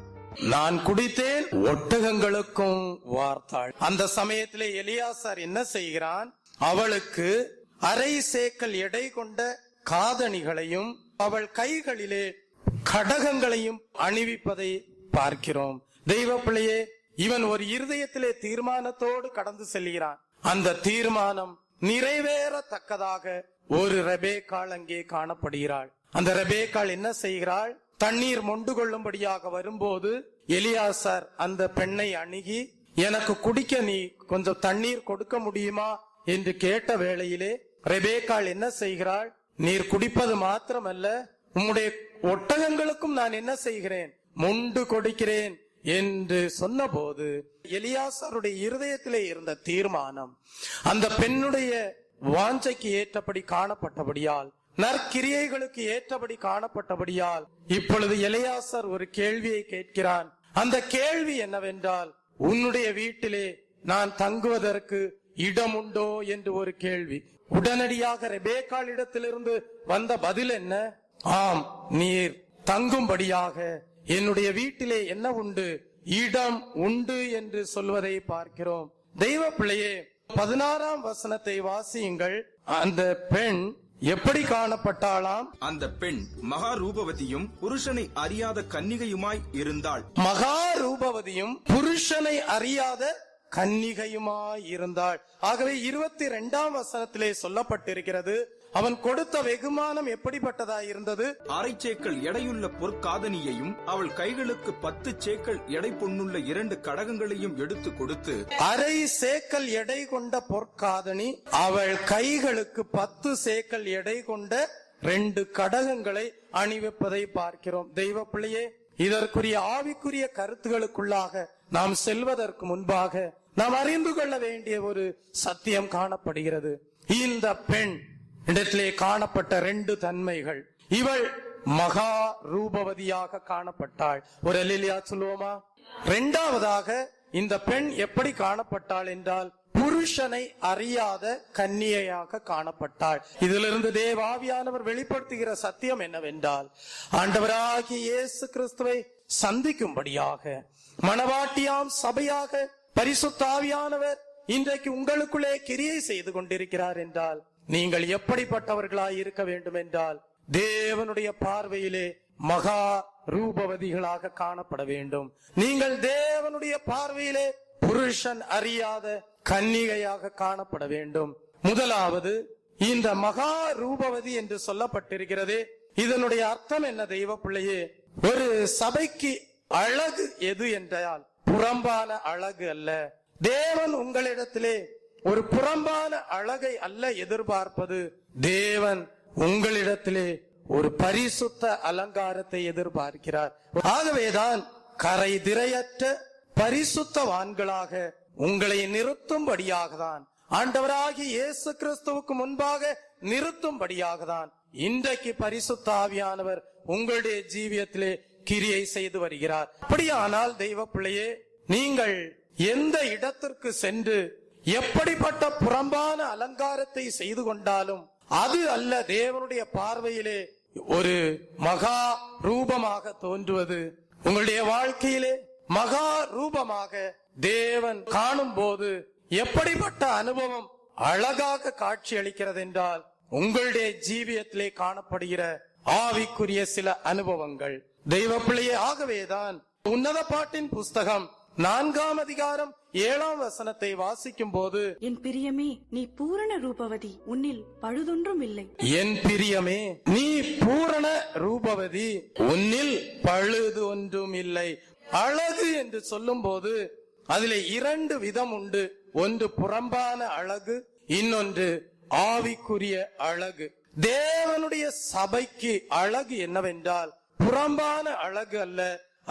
நான் குடித்தேன், ஒட்டகங்களுக்கும் வார்த்தாள். அந்த சமயத்திலே எலியாசார் என்ன செய்கிறான்? அவளுக்கு அரை சேக்கல் எடை கொண்ட காதணிகளையும் அவள் கைகளிலே கடகங்களையும் அணிவிப்பதை பார்க்கிறோம். தெய்வ பிள்ளையே, இவன் ஒரு இருதயத்திலே தீர்மானத்தோடு கடந்து செல்கிறான். அந்த தீர்மானம் நிறைவேறத்தக்கதாக ஒரு ரெபேக்காள் அங்கே காணப்படுகிறாள். அந்த ரெபேக்காள் என்ன செய்கிறாள்? தண்ணீர் மொண்டு கொள்ளும்படியாக வரும்போது எலியாசார் அந்த பெண்ணை அணுகி, எனக்கு குடிக்க நீ கொஞ்சம் தண்ணீர் கொடுக்க முடியுமா என்று கேட்ட வேளையிலே ரெபேக்காள் என்ன செய்கிறாள்? நீர் குடிப்பது மாத்திரமல்ல, உம்முடைய ஒட்டகங்களுக்கும் நான் என்ன செய்கிறேன்? மொண்டு கொடுக்கிறேன் என்று சொன்னபோது எலியாசாருடைய இருதயத்திலே இருந்த தீர்மானம் அந்த பெண்ணுடைய வாஞ்சைக்கு ஏற்றபடி காணப்பட்டபடியால், நற்கிரியைகளுக்கு ஏற்றபடி காணப்பட்டபடியால், இப்பொழுது எலியாசார் ஒரு கேள்வியை கேட்கிறான். அந்த கேள்வி என்னவென்றால், உன்னுடைய வீட்டிலே நான் தங்குவதற்கு இடம் உண்டோ என்று ஒரு கேள்வி. உடனடியாக ரெபேக்காள் இடத்திலிருந்து வந்த பதில் என்ன? ஆம், நீர் தங்கும்படியாக என்னுடைய வீட்டிலே என்ன உண்டு? இடம் உண்டு என்று சொல்வதை பார்க்கிறோம். தெய்வ பிள்ளையே, 16ஆம் வசனத்தை வாசியுங்கள். அந்த பெண் எப்படி காணப்பட்டாளாம்? அந்த பெண் மகா ரூபவதியும் புருஷனை அறியாத கன்னிகையுமாய் இருந்தாள். மகா ரூபவதியும் புருஷனை அறியாத கன்னிகையுமாய் இருந்தாள். ஆகவே 22ஆம் வசனத்திலே சொல்லப்பட்டிருக்கிறது, அவன் கொடுத்த வெகுமானம் எப்படிப்பட்டதாய் இருந்தது? அரை சேக்கல் எடையுள்ள பொற்காதணியையும் அவள் கைகளுக்கு 10 சேக்கல் எடை பொன்னுள்ள 2 கடகங்களையும் எடுத்து கொடுத்து, அரை சேக்கல் எடை கொண்ட பொற்காதணி, அவள் கைகளுக்கு 10 சேக்கல் எடை கொண்ட 2 கடகங்களை அணிவிப்பதை பார்க்கிறோம். தெய்வ பிள்ளையே, இதற்குரிய ஆவிக்குரிய கருத்துகளுக்குள்ளாக நாம் செல்வதற்கு முன்பாக நாம் அறிந்து கொள்ள வேண்டிய ஒரு சத்தியம் காணப்படுகிறது. இந்த பெண் இடத்திலே காணப்பட்ட 2 தன்மைகள். இவள் மகா ரூபவதியாக காணப்பட்டாள். ஒரு அல்லேலூயா சொல்லுவோமா? இரண்டாவதாக இந்த பெண் எப்படி காணப்பட்டாள் என்றால், புருஷனை அறியாத கன்னிகையாக காணப்பட்டாள். இதிலிருந்து தேவாவியானவர் வெளிப்படுத்துகிற சத்தியம் என்னவென்றால், ஆண்டவராகிய இயேசு கிறிஸ்துவை சந்திக்கும்படியாக மணவாட்டியாம் சபையாக பரிசுத்த ஆவியானவர் இன்றைக்கு உங்களுக்குள்ளே கிரியை செய்து கொண்டிருக்கிறார் என்றால், நீங்கள் எப்படிப்பட்டவர்களாய் இருக்க வேண்டும் என்றால், தேவனுடைய பார்வையிலே மகா ரூபவதிகளாக காணப்பட வேண்டும். நீங்கள் தேவனுடைய பார்வையிலே புருஷன் அறியாத கன்னிகையாக காணப்பட வேண்டும். முதலாவது, இந்த மகா ரூபவதி என்று சொல்லப்பட்டிருக்கிறது. இதனுடைய அர்த்தம் என்ன தெய்வ பிள்ளையே? ஒரு சபைக்கு அழகு எது என்றால் புறம்பான அழகு அல்ல. தேவன் உங்களிடத்திலே ஒரு புறம்பான அழகை அல்ல எதிர்பார்ப்பது. தேவன் உங்களிடத்திலே ஒரு பரிசுத்த அலங்காரத்தை எதிர்பார்க்கிறார். ஆகவேதான் கரை திரையற்ற பரிசுத்தவான்களாக உங்களை நிறுத்தும்படியாக தான், ஆண்டவராகிய இயேசு கிறிஸ்துவுக்கு முன்பாக நிறுத்தும்படியாக தான் இன்றைக்கு பரிசுத்த ஆவியானவர் உங்களுடைய ஜீவியத்திலே கிரியை செய்து வருகிறார். அப்படியானால் தெய்வ பிள்ளையே, நீங்கள் எந்த இடத்திற்கு சென்று எப்படிப்பட்ட புறம்பான அலங்காரத்தை செய்து கொண்டாலும் அது அல்ல தேவனுடைய பார்வையிலே ஒரு மகா ரூபமாக தோன்றுவது. உங்களுடைய வாழ்க்கையிலே மகா ரூபமாக தேவன் காணும் போது எப்படிப்பட்ட அனுபவம் அழகாக காட்சி அளிக்கிறது என்றால், உங்களுடைய ஜீவியத்திலே காணப்படுகிற ஆவிக்குரிய சில அனுபவங்கள். தெய்வ பிள்ளையே, ஆகவேதான் உன்னத பாட்டின் புஸ்தகம் 4ஆம் அதிகாரம் 7ஆம் வசனத்தை வாசிக்கும் போது, என் பிரியமே நீ பூரண ரூபவதி, உன்னில் பழுதொன்றும் இல்லை. என் பிரியமே நீ பூரண ரூபவதி, உன்னில் பழுது ஒன்றும் இல்லை. அழகு என்று சொல்லும் போது அதிலே 2 விதம் உண்டு. ஒன்று புறம்பான அழகு, இன்னொன்று ஆவிக்குரிய அழகு. தேவனுடைய சபைக்கு அழகு என்னவென்றால் புறம்பான அழகு அல்ல,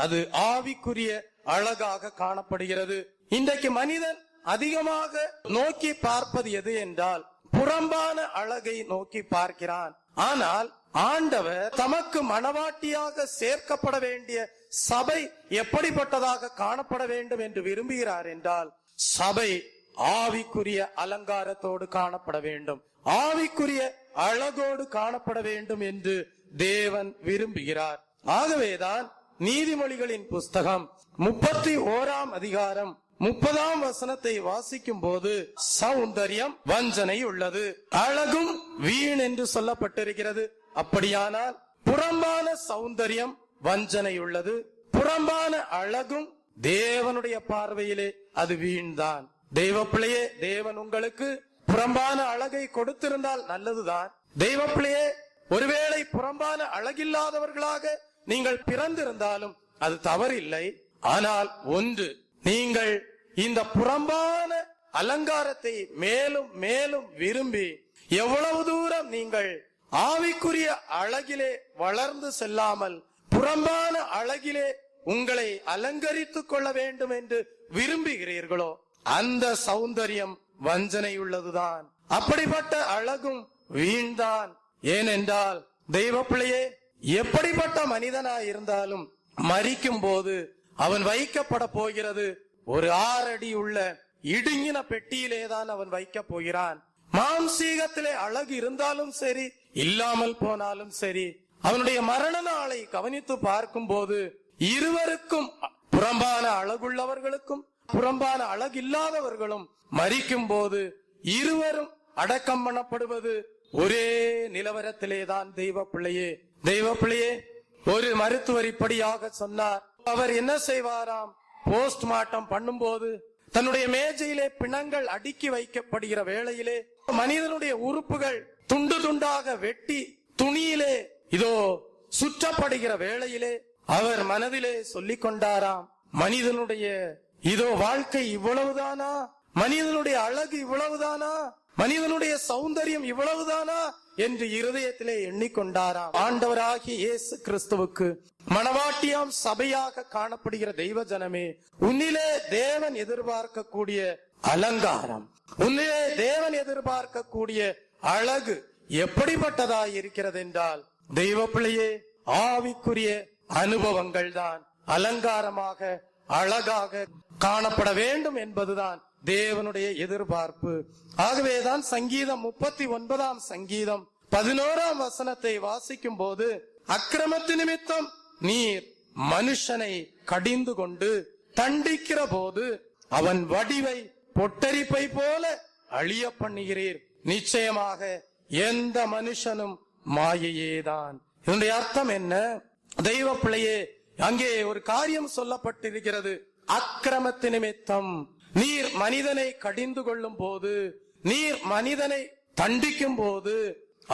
அது ஆவிக்குரிய அழகாக காணப்படுகிறது. இன்றைக்கு மனிதன் அதிகமாக நோக்கி பார்ப்பது எது என்றால் புறம்பான அழகை நோக்கி பார்க்கிறான். ஆனால் ஆண்டவர் தமக்கு மணவாட்டியாக சேர்க்கப்பட வேண்டிய சபை எப்படிப்பட்டதாக காணப்பட வேண்டும் என்று விரும்புகிறார் என்றால், சபை ஆவிக்குரிய அலங்காரத்தோடு காணப்பட வேண்டும், ஆவிக்குரிய அழகோடு காணப்பட வேண்டும் என்று தேவன் விரும்புகிறார். ஆகவேதான் நீதிமொழிகளின் புஸ்தகம் 31 அதிகாரம் 30 வாசிக்கும் போது சௌந்தரியம் வஞ்சனை உள்ளது, அழகும் வீண் என்று சொல்லப்பட்டிருக்கிறது. அப்படியானால் புறம்பான சௌந்தரியம் வஞ்சனை உள்ளது, புறம்பான அழகும் தேவனுடைய பார்வையிலே அது வீண்தான். தெய்வ பிள்ளையே, தேவன் உங்களுக்கு புறம்பான அழகை கொடுத்திருந்தால் நல்லதுதான். தெய்வ பிள்ளையே, ஒருவேளை புறம்பான அழகில்லாதவர்களாக நீங்கள் பிறந்திருந்தாலும் அது தவறில்லை. ஆனால் ஒன்று, நீங்கள் இந்த புறம்பான அலங்காரத்தை மேலும் மேலும் விரும்பி எவ்வளவு தூரம் நீங்கள் ஆவிக்குரிய அழகிலே வளர்ந்து செல்லாமல் புறம்பான அழகிலே உங்களை அலங்கரித்துக் கொள்ள வேண்டும் என்று விரும்புகிறீர்களோ அந்த சௌந்தரியம் வஞ்சனை உள்ளதுதான். அப்படிப்பட்ட அழகும் வீண்தான். ஏனென்றால் தெய்வ பிள்ளையே, எப்படிப்பட்ட மனிதனாய் இருந்தாலும் மரிக்கும் போது அவன் வைக்கப்பட போகிறது ஒரு 6 அடி உள்ள இடுங்கின பெட்டியிலேதான் அவன் வைக்க போகிறான். மாம்சீகத்திலே அழகு இருந்தாலும் சரி, இல்லாமல் போனாலும் சரி, அவனுடைய மரண நாளை கவனித்து பார்க்கும் போது இருவருக்கும், புறம்பான அழகுள்ளவர்களுக்கும் புறம்பான அழகில்லாதவர்களும் மரிக்கும் போது இருவரும் அடக்கம் பண்ணப்படுவது ஒரே நிலவரத்திலேதான். தெய்வ பிள்ளையே, தெய்வ பிள்ளையே, ஒரு மருத்துவர் இப்படியாக சொன்னார். அவர் என்ன செய்வாராம், போஸ்ட்மார்ட்டம் பண்ணும்போது தன்னுடைய மேஜையிலே பிணங்கள் அடுக்கி வைக்கப்படுகிற வேளையிலே மனிதனுடைய உறுப்புகள் துண்டு துண்டாக வெட்டி துணியிலே இதோ சுற்றப்படுகிற வேளையிலே அவர் மனதிலே சொல்லிக் கொண்டாராம், மனிதனுடைய இதோ வாழ்க்கை இவ்வளவுதானா, மனிதனுடைய அழகு இவ்வளவுதானா, மனிதனுடைய சௌந்தரியம் இவ்வளவுதானா என்று இருதயத்திலே எண்ணிக்கொண்டாராம். ஆண்டவராகிய இயேசு கிறிஸ்துவுக்கு மணவாட்டியாம் சபையாக காணப்படுகிற தெய்வ ஜனமே, உன்னிலே தேவன் எதிர்பார்க்கக்கூடிய அலங்காரம், உன்னிலே தேவன் எதிர்பார்க்கக்கூடிய அழகு எப்படிப்பட்டதாய் இருக்கிறது என்றால், தெய்வ பிள்ளையே, ஆவிக்குரிய அனுபவங்கள் தான் அலங்காரமாக அழகாக காணப்பட வேண்டும் என்பதுதான் தேவனுடைய எதிர்பார்ப்பு. ஆகவேதான் சங்கீதம் 39 சங்கீதம் 11 வாசிக்கும் போது, அக்கிரமத்து நிமித்தம் நீர் மனுஷனை கடிந்து கொண்டு தண்டிக்கிற போது அவன் வடிவை பொட்டரிப்பை போல அழிய பண்ணுகிறீர். நிச்சயமாக எந்த மனுஷனும் மாயையேதான். இதனுடைய அர்த்தம் என்ன? தெய்வ பிள்ளையே, அங்கே ஒரு காரியம் சொல்லப்பட்டிருக்கிறது. அக்கிரமத்து நிமித்தம் நீர் மனிதனை கடிந்து கொள்ளும் போது, நீர் மனிதனை தண்டிக்கும் போது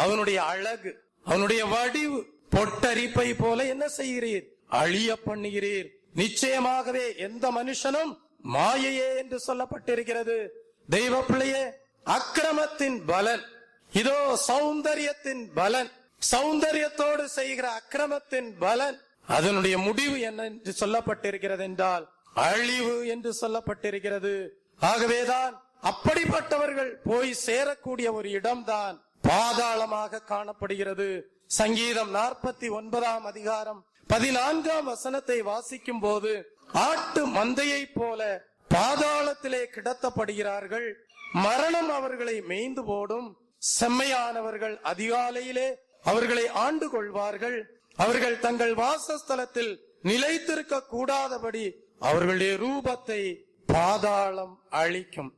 அவனுடைய அழகு, அவனுடைய வடிவு பொட்டரிப்பை போல என்ன செய்கிறீர்? அழிய பண்ணுகிறீர். நிச்சயமாகவே எந்த மனுஷனும் மாயையே என்று சொல்லப்பட்டிருக்கிறது. தெய்வ பிள்ளையே, அக்கிரமத்தின் பலன் இதோ சௌந்தரியத்தின் பலன், சௌந்தரியத்தோடு செய்கிற அக்கிரமத்தின் பலன், அதனுடைய முடிவு என்ன என்று சொல்லப்பட்டிருக்கிறது என்றால் அழிவு என்று சொல்லப்பட்டிருக்கிறது. ஆகவேதான் அப்படிப்பட்டவர்கள் போய் சேரக்கூடிய ஒரு இடம்தான் பாதாளமாக காணப்படுகிறது. சங்கீதம் 49 அதிகாரம் 14 வாசிக்கும் போது, ஆட்டு மந்தையை போல பாதாளத்திலே கிடத்தப்படுகிறார்கள், மரணம் அவர்களை மேய்ந்து போடும், செம்மையானவர்கள் அதிகாலையிலே அவர்களை ஆண்டு கொள்வார்கள், அவர்கள் தங்கள் வாசஸ்தலத்தில் நிலைத்திருக்க கூடாதபடி அவர்களுடைய ரூபத்தை பாதாளம் அழிக்கும்.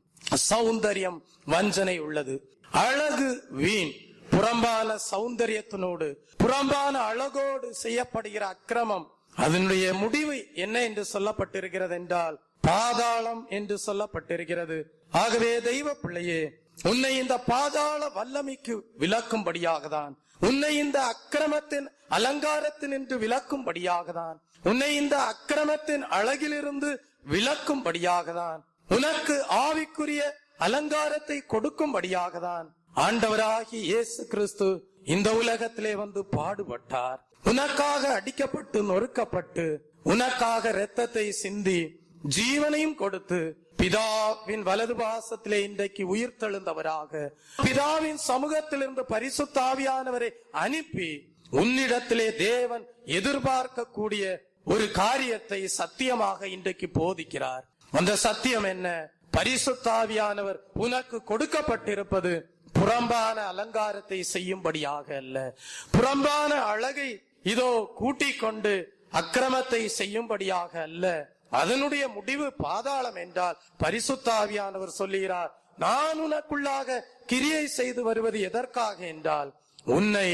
சௌந்தரியம் வஞ்சனை உள்ளது, அழகு வீண். புறம்பான சௌந்தரியத்தினோடு புறம்பான அழகோடு செய்யப்படுகிற அக்கிரமம், அதனுடைய முடிவு என்ன என்று சொல்லப்பட்டிருக்கிறது என்றால் பாதாளம் என்று சொல்லப்பட்டிருக்கிறது. ஆகவே தெய்வ பிள்ளையே, உன்னை இந்த பாதாள வல்லமைக்கு விலக்கும்படியாகத்தான், உன்னை இந்த அக்கிரமத்தின் அலங்காரத்தின் என்று விலக்கும்படியாகத்தான், உன்னை இந்த அக்கிரமத்தின் அழகிலிருந்து விலக்கும்படியாகத்தான், உனக்கு ஆவிக்குரிய அலங்காரத்தை கொடுக்கும்படியாகத்தான் ஆண்டவராகி இயேசு கிறிஸ்து இந்த உலகத்திலே வந்து பாடுபட்டார். உனக்காக அடிக்கப்பட்டு நொறுக்கப்பட்டு, உனக்காக இரத்தத்தை சிந்தி ஜீவனையும் கொடுத்து பிதாவின் வலது பாசத்திலே இன்றைக்கு உயிர்த்தெழுந்தவராக, பிதாவின் சமூகத்திலிருந்து பரிசுத்த ஆவியானவரை அனுப்பி உன்னிடத்திலே தேவன் எதிர்பார்க்கக்கூடிய ஒரு காரியத்தை சத்தியமாக இன்றைக்கு போதிக்கிறார். அந்த சத்தியம் என்ன? பரிசுத்த ஆவியானவர் உனக்கு கொடுக்கப்பட்டிருப்பது புறம்பான அலங்காரத்தை செய்யும்படியாக அல்ல, புறம்பான அழகை இதோ கூட்டிக் கொண்டு அக்கிரமத்தை செய்யும்படியாக அல்ல, அதனுடைய முடிவு பாதாளம் என்றால் பரிசுத்த ஆவியானவர் சொல்லுகிறார், நான் உனக்குள்ளாக கிரியை செய்து வருவது எதற்காக என்றால் உன்னை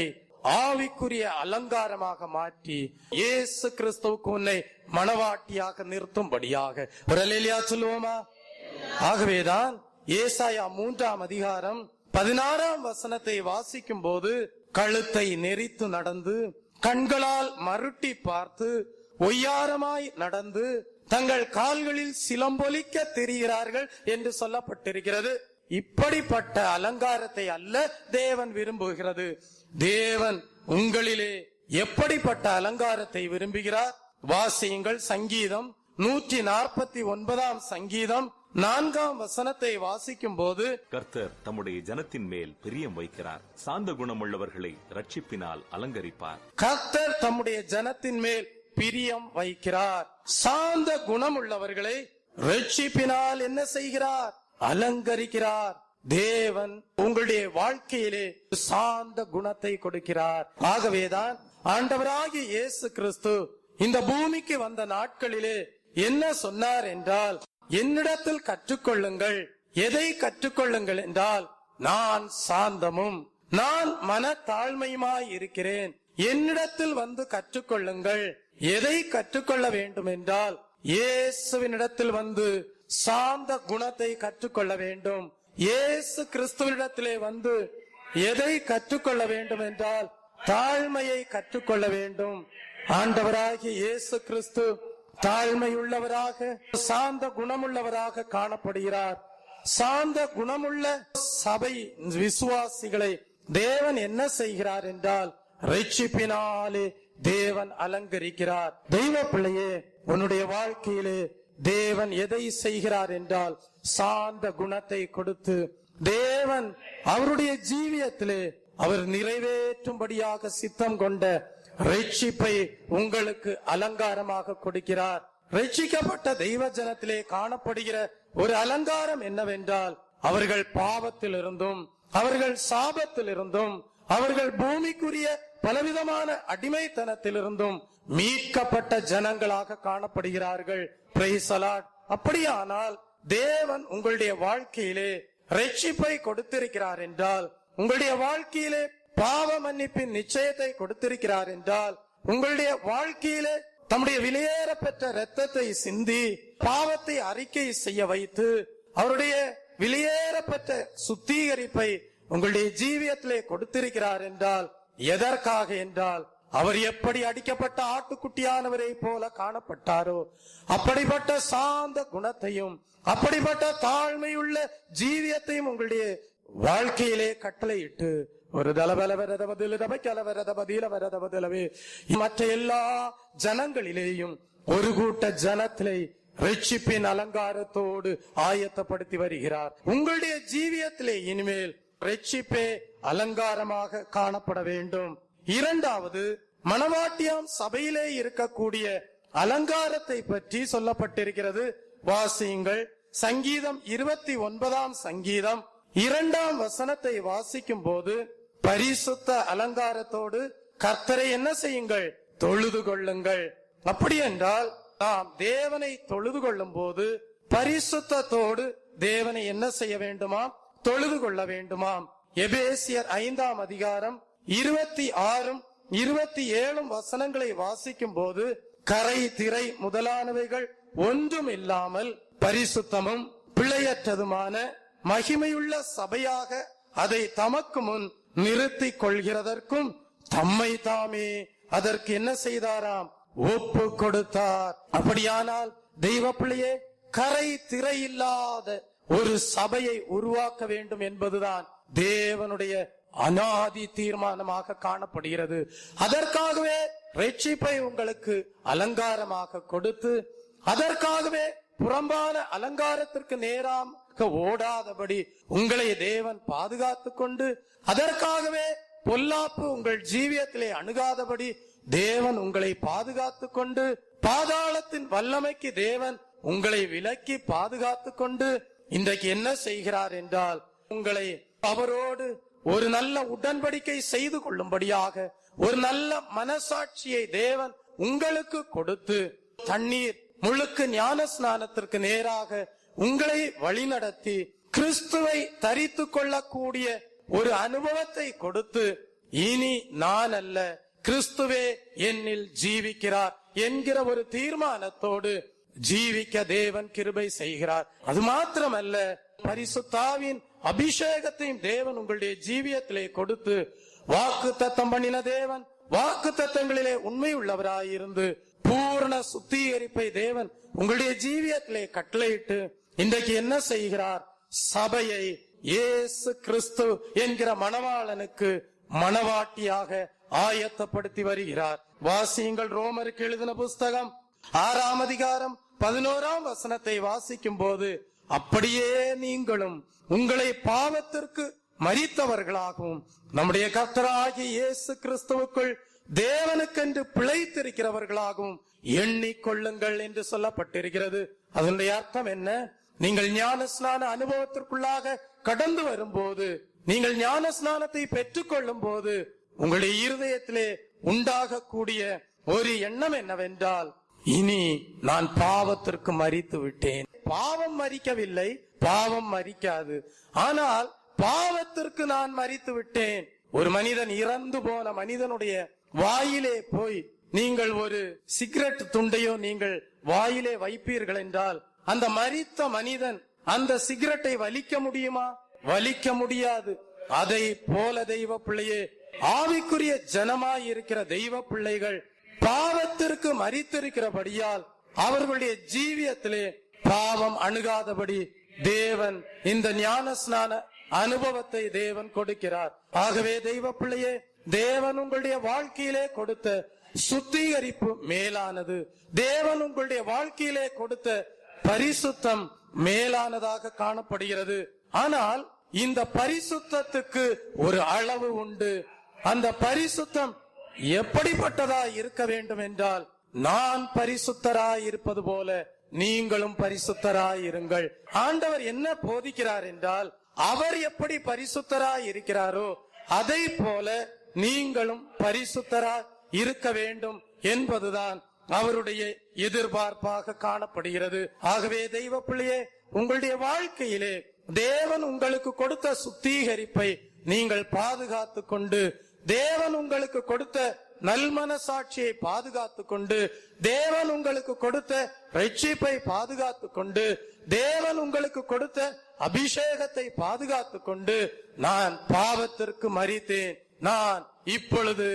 ஆவிக்குரிய அலங்காரமாக மாற்றி இயேசு கிறிஸ்துவுக்கு உன்னை மணவாட்டியாக நிறுத்தும்படியாக. ஒரு அல்லேலூயா சொல்லுவோமா? ஆகவேதான் ஏசாயா 3ஆம் அதிகாரம் 16ஆம் வசனத்தை வாசிக்கும் போது, கழுத்தை நெரித்து நடந்து கண்களால் மருட்டி பார்த்து ஒய்யாரமாய் நடந்து தங்கள் கால்களில் சிலம்பொலிக்க தெரிகிறார்கள் என்று சொல்லப்பட்டிருக்கிறது. இப்படிப்பட்ட அலங்காரத்தை அல்ல தேவன் விரும்புகிறது. தேவன் உங்களிலே எப்படிப்பட்ட அலங்காரத்தை விரும்புகிறார்? வாசியுங்கள். சங்கீதம் 149ஆம் சங்கீதம் 4ஆம் வசனத்தை வாசிக்கும் போது, கர்த்தர் தம்முடைய ஜனத்தின் மேல் பிரியம் வைக்கிறார், சாந்த குணமுள்ளவர்களை ரட்சிப்பினால் அலங்கரிப்பார். கர்த்தர் தம்முடைய ஜனத்தின் மேல் பிரியம் வைக்கிறார், சாந்த குணமுள்ளவர்களை ரட்சிப்பினால் என்ன செய்கிறார்? அலங்கரிக்கிறார். தேவன் உங்களுடைய வாழ்க்கையிலே சாந்த குணத்தை கொடுக்கிறார். ஆகவேதான் ஆண்டவராகிய இயேசு கிறிஸ்து இந்த பூமிக்கு வந்த நாட்களிலே என்ன சொன்னார் என்றால், என்னிடத்தில் கற்றுக்கொள்ளுங்கள். எதை கற்றுக்கொள்ளுங்கள் என்றால், நான் சாந்தமும் நான் மனத்தாழ்மையுமாய் இருக்கிறேன். என்னிடத்தில் வந்து கற்றுக்கொள்ளுங்கள். எதை கற்றுக்கொள்ள வேண்டும் என்றால், இயேசுவினிடத்தில் வந்து சாந்த குணத்தை கற்றுக்கொள்ள வேண்டும். இயேசு கிறிஸ்துவினிடத்திலே வந்து எதை கற்றுக்கொள்ள வேண்டும் என்றால், தாழ்மையை கற்றுக்கொள்ள வேண்டும். ஆண்டவராகிய இயேசு கிறிஸ்து தாழ்மையுள்ளவராக, சாந்த குணமுள்ளவராக காணப்படுகிறார். சாந்த குணமுள்ள சபை விசுவாசிகளை தேவன் என்ன செய்கிறார் என்றால், ரட்சிப்பினாலே தேவன் அலங்கரிக்கிறார். தெய்வ பிள்ளையே, உன்னுடைய வாழ்க்கையிலே தேவன் எதை செய்கிறார் என்றால், சாந்த குணத்தை கொடுத்து தேவன் அவருடைய ஜீவியத்திலே அவர் நிறைவேற்றும்படியாக சித்தம் கொண்ட ரட்சிப்பை உங்களுக்கு அலங்காரமாக கொடுக்கிறார். ரட்சிக்கப்பட்ட தெய்வ ஜனத்திலே காணப்படுகிற ஒரு அலங்காரம் என்னவென்றால், அவர்கள் பாவத்தில் இருந்தும் அவர்கள் சாபத்தில் இருந்தும் அவர்கள் பூமிக்குரிய பலவிதமான அடிமைத்தனத்திலிருந்தும் மீட்கப்பட்ட ஜனங்களாக காணப்படுகிறார்கள். Praise the Lord. அப்படியானால் தேவன் உங்களுடைய வாழ்க்கையிலே ரட்சிப்பை கொடுத்திருக்கிறார் என்றால், உங்களுடைய வாழ்க்கையிலே பாவ மன்னிப்பின் நிச்சயத்தை கொடுத்திருக்கிறார் என்றால், உங்களுடைய வாழ்க்கையிலே தம்முடைய விலையேற பெற்ற இரத்தத்தை சிந்தி பாவத்தை அறிக்கை செய்ய வைத்து அவருடைய விலையேற பெற்ற சுத்திகரிப்பை உங்களுடைய ஜீவியத்திலே கொடுத்திருக்கிறார் என்றால், எதற்காக என்றால், அவர் எப்படி அடிக்கப்பட்ட ஆட்டுக்குட்டியானவரை போல காணப்பட்டாரோ அப்படிப்பட்ட சாந்த குணத்தையும் அப்படிப்பட்ட தாழ்மையுள்ள ஜீவியத்தையும் உங்களுடைய வாழ்க்கையிலே கட்டளையிட்டு ஒரு மற்ற எல்லா ஜனங்களிலேயும் ஒரு கூட்ட ஜனத்திலே ரட்சிப்பின் அலங்காரத்தோடு ஆயத்தப்படுத்தி வருகிறார். உங்களுடைய ஜீவியத்திலே இனிமேல் ரட்சிப்பே அலங்காரமாக காணப்பட வேண்டும். இரண்டாவது, மணவாட்டியாம் சபையிலே இருக்கக்கூடிய அலங்காரத்தை பற்றி சொல்லப்பட்டிருக்கிறது. வாசியுங்கள். சங்கீதம் 29ஆம் சங்கீதம் 2ஆம் வசனத்தை வாசிக்கும் போது, பரிசுத்த அலங்காரத்தோடு கர்த்தரை என்ன செய்யுங்கள்? தொழுது கொள்ளுங்கள். அப்படி என்றால் நாம் தேவனை தொழுது கொள்ளும் போது பரிசுத்தத்தோடு தேவனை என்ன செய்ய வேண்டுமாம்? தொழுது கொள்ள வேண்டுமாம். எபேசியர் 5ஆம் அதிகாரம் 26 27 வசனங்களை வாசிக்கும் போது, கரை திரை முதலானவைகள் ஒன்றும் இல்லாமல் பரிசுத்தமும் பிழையற்றதுமான மகிமையுள்ள சபையாக அதை தமக்கு முன் நிறுத்தி கொள்கிறதற்கும் தம்மை தாமே அதற்கு என்ன செய்தாராம்? ஒப்பு கொடுத்தார். அப்படியானால் தெய்வ பிள்ளையே, கரை திரை இல்லாத ஒரு சபையை உருவாக்க வேண்டும் என்பதுதான் தேவனுடைய அநாதி தீர்மானமாக காணப்படுகிறது. அதற்காகவே ரட்சிப்பை உங்களுக்கு அலங்காரமாக கொடுத்து, அதற்காகவே புறம்பான அலங்காரத்திற்கு நேராக ஓடாதபடி உங்களை தேவன் பாதுகாத்துக் கொண்டு, அதற்காகவே பொல்லாப்பு உங்கள் ஜீவியத்திலே அணுகாதபடி தேவன் உங்களை பாதுகாத்துக் கொண்டு, பாதாளத்தின் வல்லமைக்கு தேவன் உங்களை விலக்கி பாதுகாத்துக் கொண்டு, இன்றைக்கு என்ன செய்கிறார் என்றால், உங்களை அவரோடு ஒரு நல்ல உடன்படிக்கை செய்து கொள்ளும்படியாக, ஒரு நல்ல மனசாட்சியை தேவன் உங்களுக்கு கொடுத்து தண்ணீர் முழுக்கு ஞான ஸ்நானத்திற்கு நேராக உங்களை வழிநடத்தி கிறிஸ்துவை தரித்து கொள்ளக்கூடிய ஒரு அனுபவத்தை கொடுத்து, இனி நான் அல்ல கிறிஸ்துவே என்னில் ஜீவிக்கிறார் என்கிற ஒரு தீர்மானத்தோடு ஜீவிக்க தேவன் கிருபை செய்கிறார். அது மாத்திரமல்ல, பரிசுத்தாவின் அபிஷேகத்தையும் தேவன் உங்களுடைய ஜீவியத்திலே கொடுத்து, வாக்கு தத்தம் பண்ணின தேவன் வாக்கு தத்தங்களிலே உண்மை உள்ளவராயிருந்து பூரண சுத்திகரிப்பை தேவன் உங்களுடைய ஜீவியத்திலே கட்டளையிட்டு இன்றைக்கு என்ன செய்கிறார்? சபையை இயேசு கிறிஸ்து என்கிற மணவாளனுக்கு மணவாட்டியாக ஆயத்தப்படுத்தி வருகிறார். வாசியுங்கள், ரோமருக்கு எழுதின புஸ்தகம் 6ஆம் அதிகாரம் 11ஆம் வசனத்தை வாசிக்கும் போது, அப்படியே நீங்களும் உங்களை பாவத்திற்கு மரித்தவர்களாகவும் நம்முடைய கர்த்தராகிய இயேசு கிறிஸ்துவுக்குள் தேவனுக்கென்று பிழைத்திருக்கிறவர்களாகவும் எண்ணிக்கொள்ளுங்கள் என்று சொல்லப்பட்டிருக்கிறது. அதனுடைய அர்த்தம் என்ன? நீங்கள் ஞான ஸ்நான அனுபவத்திற்குள்ளாக கடந்து வரும்போது, நீங்கள் ஞான ஸ்நானத்தை பெற்றுக் கொள்ளும் போது உங்களுடைய இருதயத்திலே உண்டாகக்கூடிய ஒரு எண்ணம் என்னவென்றால், இனி நான் பாவத்திற்கு மரித்து விட்டேன். பாவம் மரிக்கவில்லை, பாவம் மரிக்காது, ஆனால் பாவத்திற்கு நான் மரித்து விட்டேன். ஒரு மனிதன், இறந்து போன மனிதனுடைய வாயிலே போய் நீங்கள் ஒரு சிகரெட் துண்டையோ நீங்கள் வாயிலே வைப்பீர்கள் என்றால், அந்த மரித்த மனிதன் அந்த சிகரெட்டை வலிக்க முடியுமா? வலிக்க முடியாது. அதை போல தெய்வ பிள்ளையே, ஆவிக்குரிய ஜனமாய் இருக்கிற தெய்வ பிள்ளைகள் பாவத்திற்கு மரித்திருக்கிறபடியால் அவர்களுடைய ஜீவியத்திலே பாவம் அணுகாதபடி தேவன் இந்த ஞான ஸ்நான அனுபவத்தை தேவன் கொடுக்கிறார். ஆகவே தெய்வ பிள்ளையே, தேவன் உங்களுடைய வாழ்க்கையிலே கொடுத்த சுத்திகரிப்பு மேலானது. தேவன் உங்களுடைய வாழ்க்கையிலே கொடுத்த பரிசுத்தம் மேலானதாக காணப்படுகிறது. ஆனால் இந்த பரிசுத்தத்துக்கு ஒரு அளவு உண்டு. அந்த பரிசுத்தம் எப்படிப்பட்டதாய் இருக்க வேண்டும் என்றால், நான் பரிசுத்தராய் இருப்பது போல நீங்களும் பரிசுத்தராய் இருங்கள். ஆண்டவர் என்ன போதிக்கிறார் என்றால், அவர் எப்படி பரிசுத்தராய் இருக்கிறாரோ அதை போல நீங்களும் பரிசுத்தராய் இருக்க வேண்டும் என்பதுதான் அவருடைய எதிர்பார்ப்பாக காணப்படுகிறது. ஆகவே தெய்வ பிள்ளையே, உங்களுடைய வாழ்க்கையிலே தேவன் உங்களுக்கு கொடுத்த சுத்திகரிப்பை நீங்கள் பாதுகாத்து கொண்டு, தேவன் உங்களுக்கு கொடுத்த நல்மனசாட்சியை பாதுகாத்து கொண்டு, தேவன் உங்களுக்கு கொடுத்த ரட்சிப்பை பாதுகாத்து கொண்டு, தேவன் உங்களுக்கு கொடுத்த அபிஷேகத்தை பாதுகாத்து கொண்டு, நான் பாவத்திற்கு மரித்தேன், நான் இப்பொழுது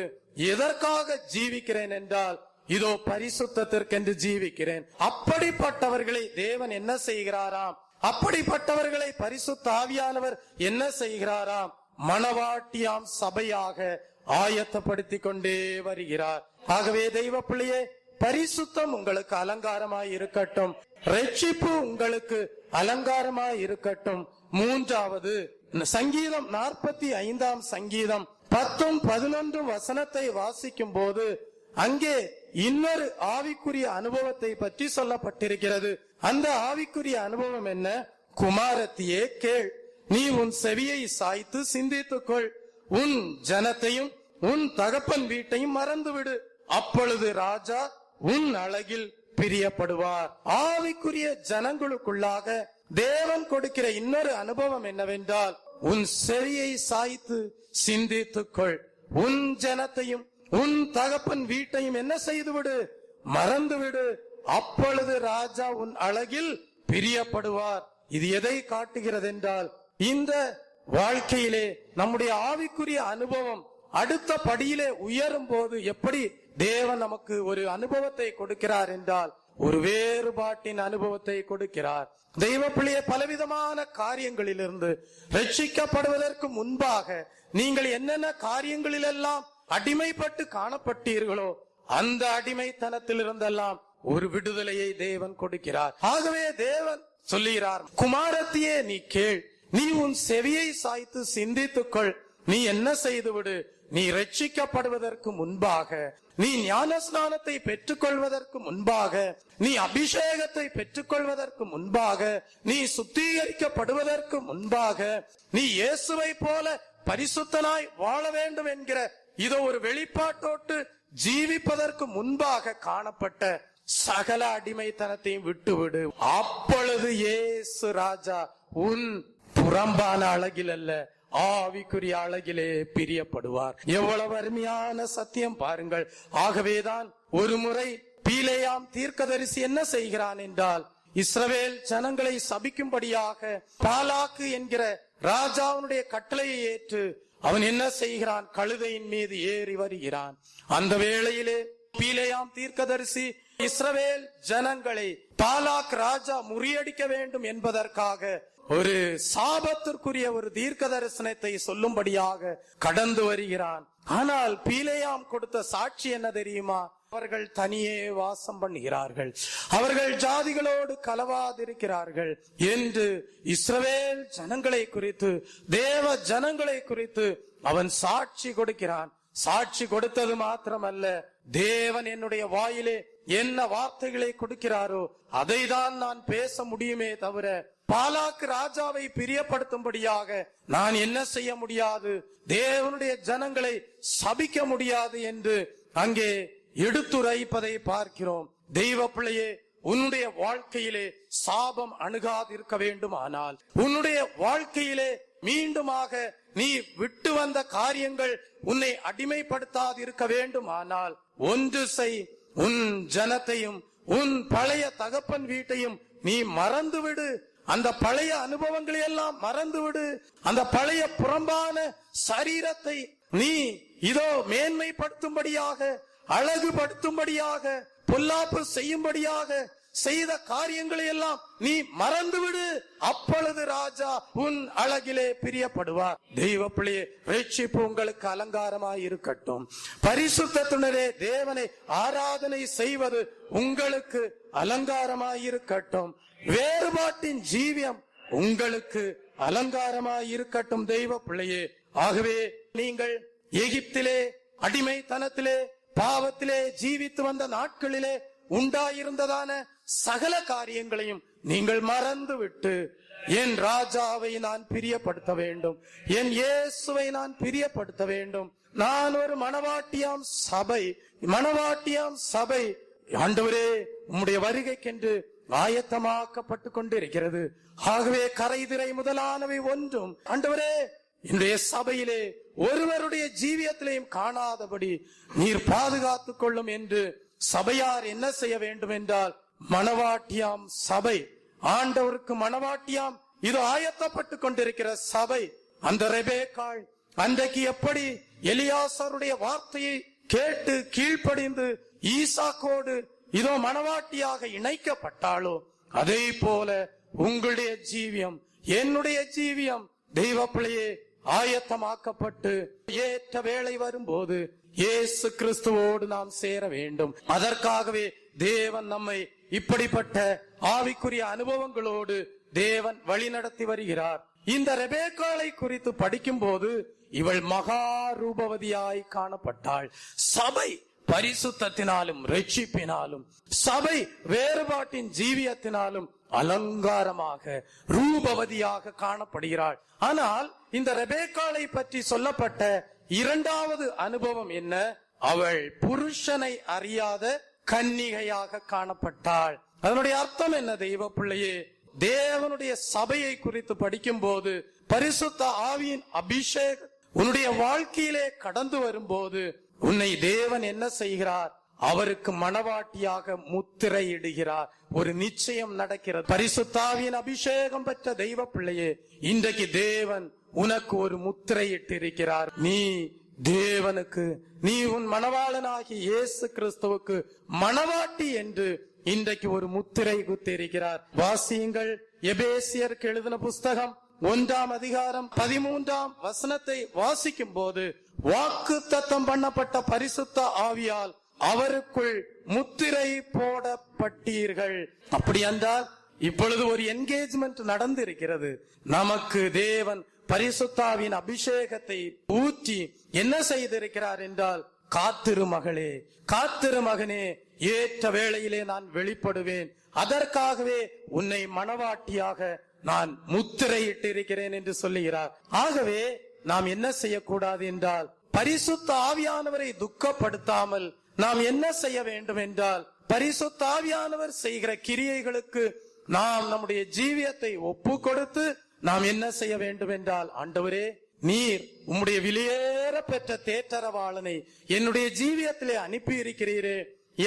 எதற்காக ஜீவிக்கிறேன் என்றால், இதோ பரிசுத்தத்திற்கென்று ஜீவிக்கிறேன். அப்படிப்பட்டவர்களை தேவன் என்ன செய்கிறாராம்? அப்படிப்பட்டவர்களை பரிசுத்த ஆவியானவர் என்ன செய்கிறாராம்? மணவாட்டியாம் சபையாக ஆயத்தப்படுத்தி கொண்டே வருகிறார். ஆகவே தெய்வ பிள்ளையே, பரிசுத்தம் உங்களுக்கு அலங்காரமாய் இருக்கட்டும், ரட்சிப்பு உங்களுக்கு அலங்காரமாய் இருக்கட்டும். மூன்றாவது, சங்கீதம் 45ஆம் சங்கீதம் 10-11 வசனத்தை வாசிக்கும் போது அங்கே இன்னொரு ஆவிக்குரிய அனுபவத்தை பற்றி சொல்லப்பட்டிருக்கிறது. அந்த ஆவிக்குரிய அனுபவம் என்ன? குமாரத்தியே கேள், நீ உன் செவியை சாய்த்து சிந்தித்துக்கொள், உன் ஜனத்தையும் உன் தகப்பன் வீட்டையும் மறந்துவிடு, அப்பொழுது ராஜா உன் அழகில் பிரியப்படுவார். ஆவிக்குரிய ஜனங்களுக்குள்ளாக தேவன் கொடுக்கிற இன்னொரு அனுபவம் என்னவென்றால், உன் செவியை சாய்த்து சிந்தித்துக்கொள், உன் ஜனத்தையும் உன் தகப்பன் வீட்டையும் என்ன செய்துவிடு? மறந்துவிடு, அப்பொழுது ராஜா உன் அழகில் பிரியப்படுவார். இது எதை காட்டுகிறது என்றால், இந்த வாழ்க்கையிலே நம்முடைய ஆவிக்குரிய அனுபவம் அடுத்த படியிலே உயரும் போது எப்படி தேவன் நமக்கு ஒரு அனுபவத்தை கொடுக்கிறார் என்றால், ஒரு வேறுபாட்டின் அனுபவத்தை கொடுக்கிறார். தெய்வ பிள்ளையே, பலவிதமான காரியங்களிலிருந்து ரட்சிக்கப்படுவதற்கு முன்பாக நீங்கள் என்னென்ன காரியங்களிலெல்லாம் அடிமைப்பட்டு காணப்பட்டீர்களோ அந்த அடிமைத்தனத்தில் இருந்தெல்லாம் ஒரு விடுதலையை தேவன் கொடுக்கிறார். ஆகவே தேவன் சொல்லுகிறார், குமாரத்தியே நீ கேள், நீ உன் செவியை சாய்த்து சிந்தித்துக்கொள், நீ என்ன செய்துவிடு? நீ ரட்சிக்கப்படுவதற்கு முன்பாக, நீ ஞானஸ்நானத்தை பெற்றுக்கொள்வதற்கு முன்பாக, நீ அபிஷேகத்தை பெற்றுக்கொள்வதற்கு முன்பாக, நீ சுத்திகரிக்கப்படுவதற்கு முன்பாக, நீ இயேசுவை போல பரிசுத்தனாய் வாழ வேண்டும் என்கிற இதோ ஒரு வெளிப்பாட்டோட்டு ஜீவிப்பதற்கு முன்பாக காணப்பட்ட சகல அடிமைத்தனத்தையும் விட்டுவிடு. அப்பொழுது இயேசு ராஜா உன் புறம்பான அழகில் அல்ல, ஆவிக்குரிய அழகிலே பிரியப்படுவார். எவ்வளவு அருமையான சத்தியம் பாருங்கள். ஆகவேதான் ஒரு முறை பீலேயாம் தீர்க்கதரிசி என்ன செய்கிறான் என்றால், இஸ்ரவேல் ஜனங்களை சபிக்கும்படியாக பாலாக்கு என்கிற ராஜாவுடைய கட்டளையை ஏற்று அவன் என்ன செய்கிறான், கழுதையின் மீது ஏறி வருகிறான். அந்த வேளையிலே பீலேயாம் தீர்க்கதரிசி இஸ்ரவேல் ஜனங்களை பாலாக் ராஜா முறியடிக்க வேண்டும் என்பதற்காக ஒரு சாபத்திற்குரிய ஒரு தீர்க்க தரிசனத்தை சொல்லும்படியாக கடந்து வருகிறான். ஆனால் பீலேயாம் கொடுத்த சாட்சி என்ன தெரியுமா? அவர்கள் தனியே வாசம் பண்ணுகிறார்கள், அவர்கள் ஜாதிகளோடு கலவாதிருக்கிறார்கள் என்று இஸ்ரவேல் ஜனங்களை குறித்து, தேவ ஜனங்களை குறித்து அவன் சாட்சி கொடுக்கிறான். சாட்சி கொடுத்தது மாத்திரமல்ல, தேவன் என்னுடைய வாயிலே என்ன வார்த்தைகளை கொடுக்கிறாரோ அதை தான் நான் பேச முடியுமே தவிர பாலாக்கு ராஜாவை பிரியப்படுத்தும்படியாக நான் என்ன செய்ய முடியாது, தேவனுடைய ஜனங்களை சபிக்க முடியாது என்று அங்கே எடுத்துரைப்பதை பார்க்கிறோம். தெய்வ பிள்ளையே, உன்னுடைய வாழ்க்கையிலே சாபம் அணுகாதிருக்க வேண்டுமானால், உன்னுடைய வாழ்க்கையிலே மீண்டுமாக நீ விட்டு வந்த காரியங்கள் உன்னை அடிமைப்படுத்தாதிருக்க வேண்டுமானால், ஒன்று செய், உன் ஜனத்தையும் உன் பழைய தகப்பன் வீட்டையும் நீ மறந்துவிடு. அந்த பழைய அனுபவங்களை எல்லாம் மறந்துவிடு. அந்த பழைய புறம்பான சரீரத்தை நீ இதோ மேன்மைப்படுத்தும்படியாக, அழகுபடுத்தும்படியாக, பொல்லாப்பு செய்யும்படியாக செய்த காரியங்களை எல்லாம் நீ மறந்துவிடு. அப்பொழுது ராஜா உன் அழகிலே பிரியப்படுவார். தெய்வ பிள்ளையே, ரட்சிப்பு உங்களுக்கு அலங்காரமாய் இருக்கட்டும். பரிசுத்தத்துடனே தேவனை ஆராதனை செய்வது உங்களுக்கு அலங்காரமாய் இருக்கட்டும். வேறுபாட்டின் ஜீவியம் உங்களுக்கு அலங்காரமாய் இருக்கட்டும். தெய்வ பிள்ளையே, ஆகவே நீங்கள் எகிப்திலே அடிமைத்தனத்திலே பாவத்திலே ஜீவித்து வந்த நாட்களிலே உண்டாயிருந்ததான சகல காரியங்களையும் நீங்கள் மறந்து விட்டு, என் ராஜாவை நான் பிரியப்படுத்த வேண்டும், என் இயேசுவை நான் பிரியப்படுத்த வேண்டும். நான் ஒரு மணவாட்டியாம் சபை ஆண்டவரே உம்முடைய வருகைக்கென்று ஆயத்தமாக்கப்பட்டு கொண்டிருக்கிறது. ஆகவே கரைதிரை முதலானவை ஒன்றும் ஆண்டவரே என்னுடைய சபையிலே ஒருவருடைய ஜீவியத்திலையும் காணாதபடி நீர் பாதுகாத்துக் கொள்ளும் என்று சபையார் என்ன செய்ய வேண்டும் என்றால், மணவாட்டியாம் சபை, ஆண்டவருக்கு மணவாட்டியாம் இது ஆயத்தப்பட்டு கொண்டிருக்கிற சபை. அந்த ரெபேக்காள் அன்றைக்கு எப்படி எலியாசருடைய வார்த்தையை கேட்டு கீழ்ப்படிந்து ஈசாக்கோடு இதோ மணவாட்டியாக இணைக்கப்பட்டாளோ, அதே போல உங்களுடைய ஜீவியம், என்னுடைய ஜீவியம் தெய்வ பிள்ளையே ஆயத்தமாக்கப்பட்டு ஏற்ற வேளை வரும்போது இயேசு கிறிஸ்துவோடு நாம் சேர வேண்டும். அதற்காகவே தேவன் நம்மை இப்படிப்பட்ட ஆவிக்குரிய அனுபவங்களோடு தேவன் வழி நடத்தி வருகிறார். இந்த ரெபேக்காளை குறித்து படிக்கும் போது இவள் மகா ரூபவதியாய் காணப்பட்டாள். சபை பரிசுத்தத்தினாலும் ரட்சிப்பினாலும், சபை வேறுபாட்டின் ஜீவியத்தினாலும் அலங்காரமாக ரூபவதியாக காணப்படுகிறாள். ஆனால் இந்த ரெபேக்காளை பற்றி சொல்லப்பட்ட இரண்டாவது அனுபவம் என்ன? அவள் புருஷனை அறியாத கன்னிகையாக காணப்பட்டாள். அதனுடைய அர்த்தம் என்ன தெய்வ பிள்ளையே? தேவனுடைய சபையை குறித்து படிக்கும் போது பரிசுத்த ஆவியின் அபிஷேகம் உன்னுடைய வாழ்க்கையிலே கடந்து வரும்போது உன்னை தேவன் என்ன செய்கிறார்? அவருக்கு மணவாட்டியாக முத்திரையிடுகிறார். ஒரு நிச்சயம் நடக்கிறது. பரிசுத்தாவியின் அபிஷேகம் பெற்ற தெய்வ பிள்ளையே, இன்றைக்கு தேவன் உனக்கு ஒரு முத்திரையிட்டு இருக்கிறார். நீ தேவனுக்கு, நீ உன் மணவாளனாகி இயேசு கிறிஸ்துவுக்கு மணவாட்டி என்று இன்றைக்கு ஒரு முத்திரை குத்திருக்கிறார். வாசியுங்கள், எபேசியருக்கு எழுதின புஸ்தகம் 1ஆம் அதிகாரம் 13ஆம் வசனத்தை வாசிக்கும் போது, வாக்குத்தத்தம் பண்ணப்பட்ட பரிசுத்த ஆவியால் அவருக்குள் முத்திரை போடப்பட்டீர்கள். அப்படி என்றால் இப்பொழுது ஒரு என்கேஜ்மெண்ட் நடந்திருக்கிறது. நமக்கு தேவன் பரிசுத்தாவின் அபிஷேகத்தை ஊற்றி என்ன செய்திருக்கிறார் என்றால், காத்திரு மகளே, காத்திரு மகனே, ஏற்ற வேளையிலே நான் வெளிப்படுவேன், அதற்காகவே உன்னை மணவாட்டியாக நான் முத்திரையிட்டு இருக்கிறேன் என்று சொல்லுகிறார். ஆகவே நாம் என்ன செய்யக்கூடாது என்றால், பரிசுத்த ஆவியானவரை துக்கப்படுத்தாமல் நாம் என்ன செய்ய வேண்டும் என்றால், பரிசுத்த ஆவியானவர் செய்கிற கிரியைகளுக்கு நாம் நம்முடைய ஜீவியத்தை ஒப்பு கொடுத்து நாம் என்ன செய்ய வேண்டும் என்றால், ஆண்டவரே, நீர் உம்முடைய விலையேற பெற்ற தேற்றரவாளனை என்னுடைய ஜீவியத்திலே அனுப்பி இருக்கிறீரே,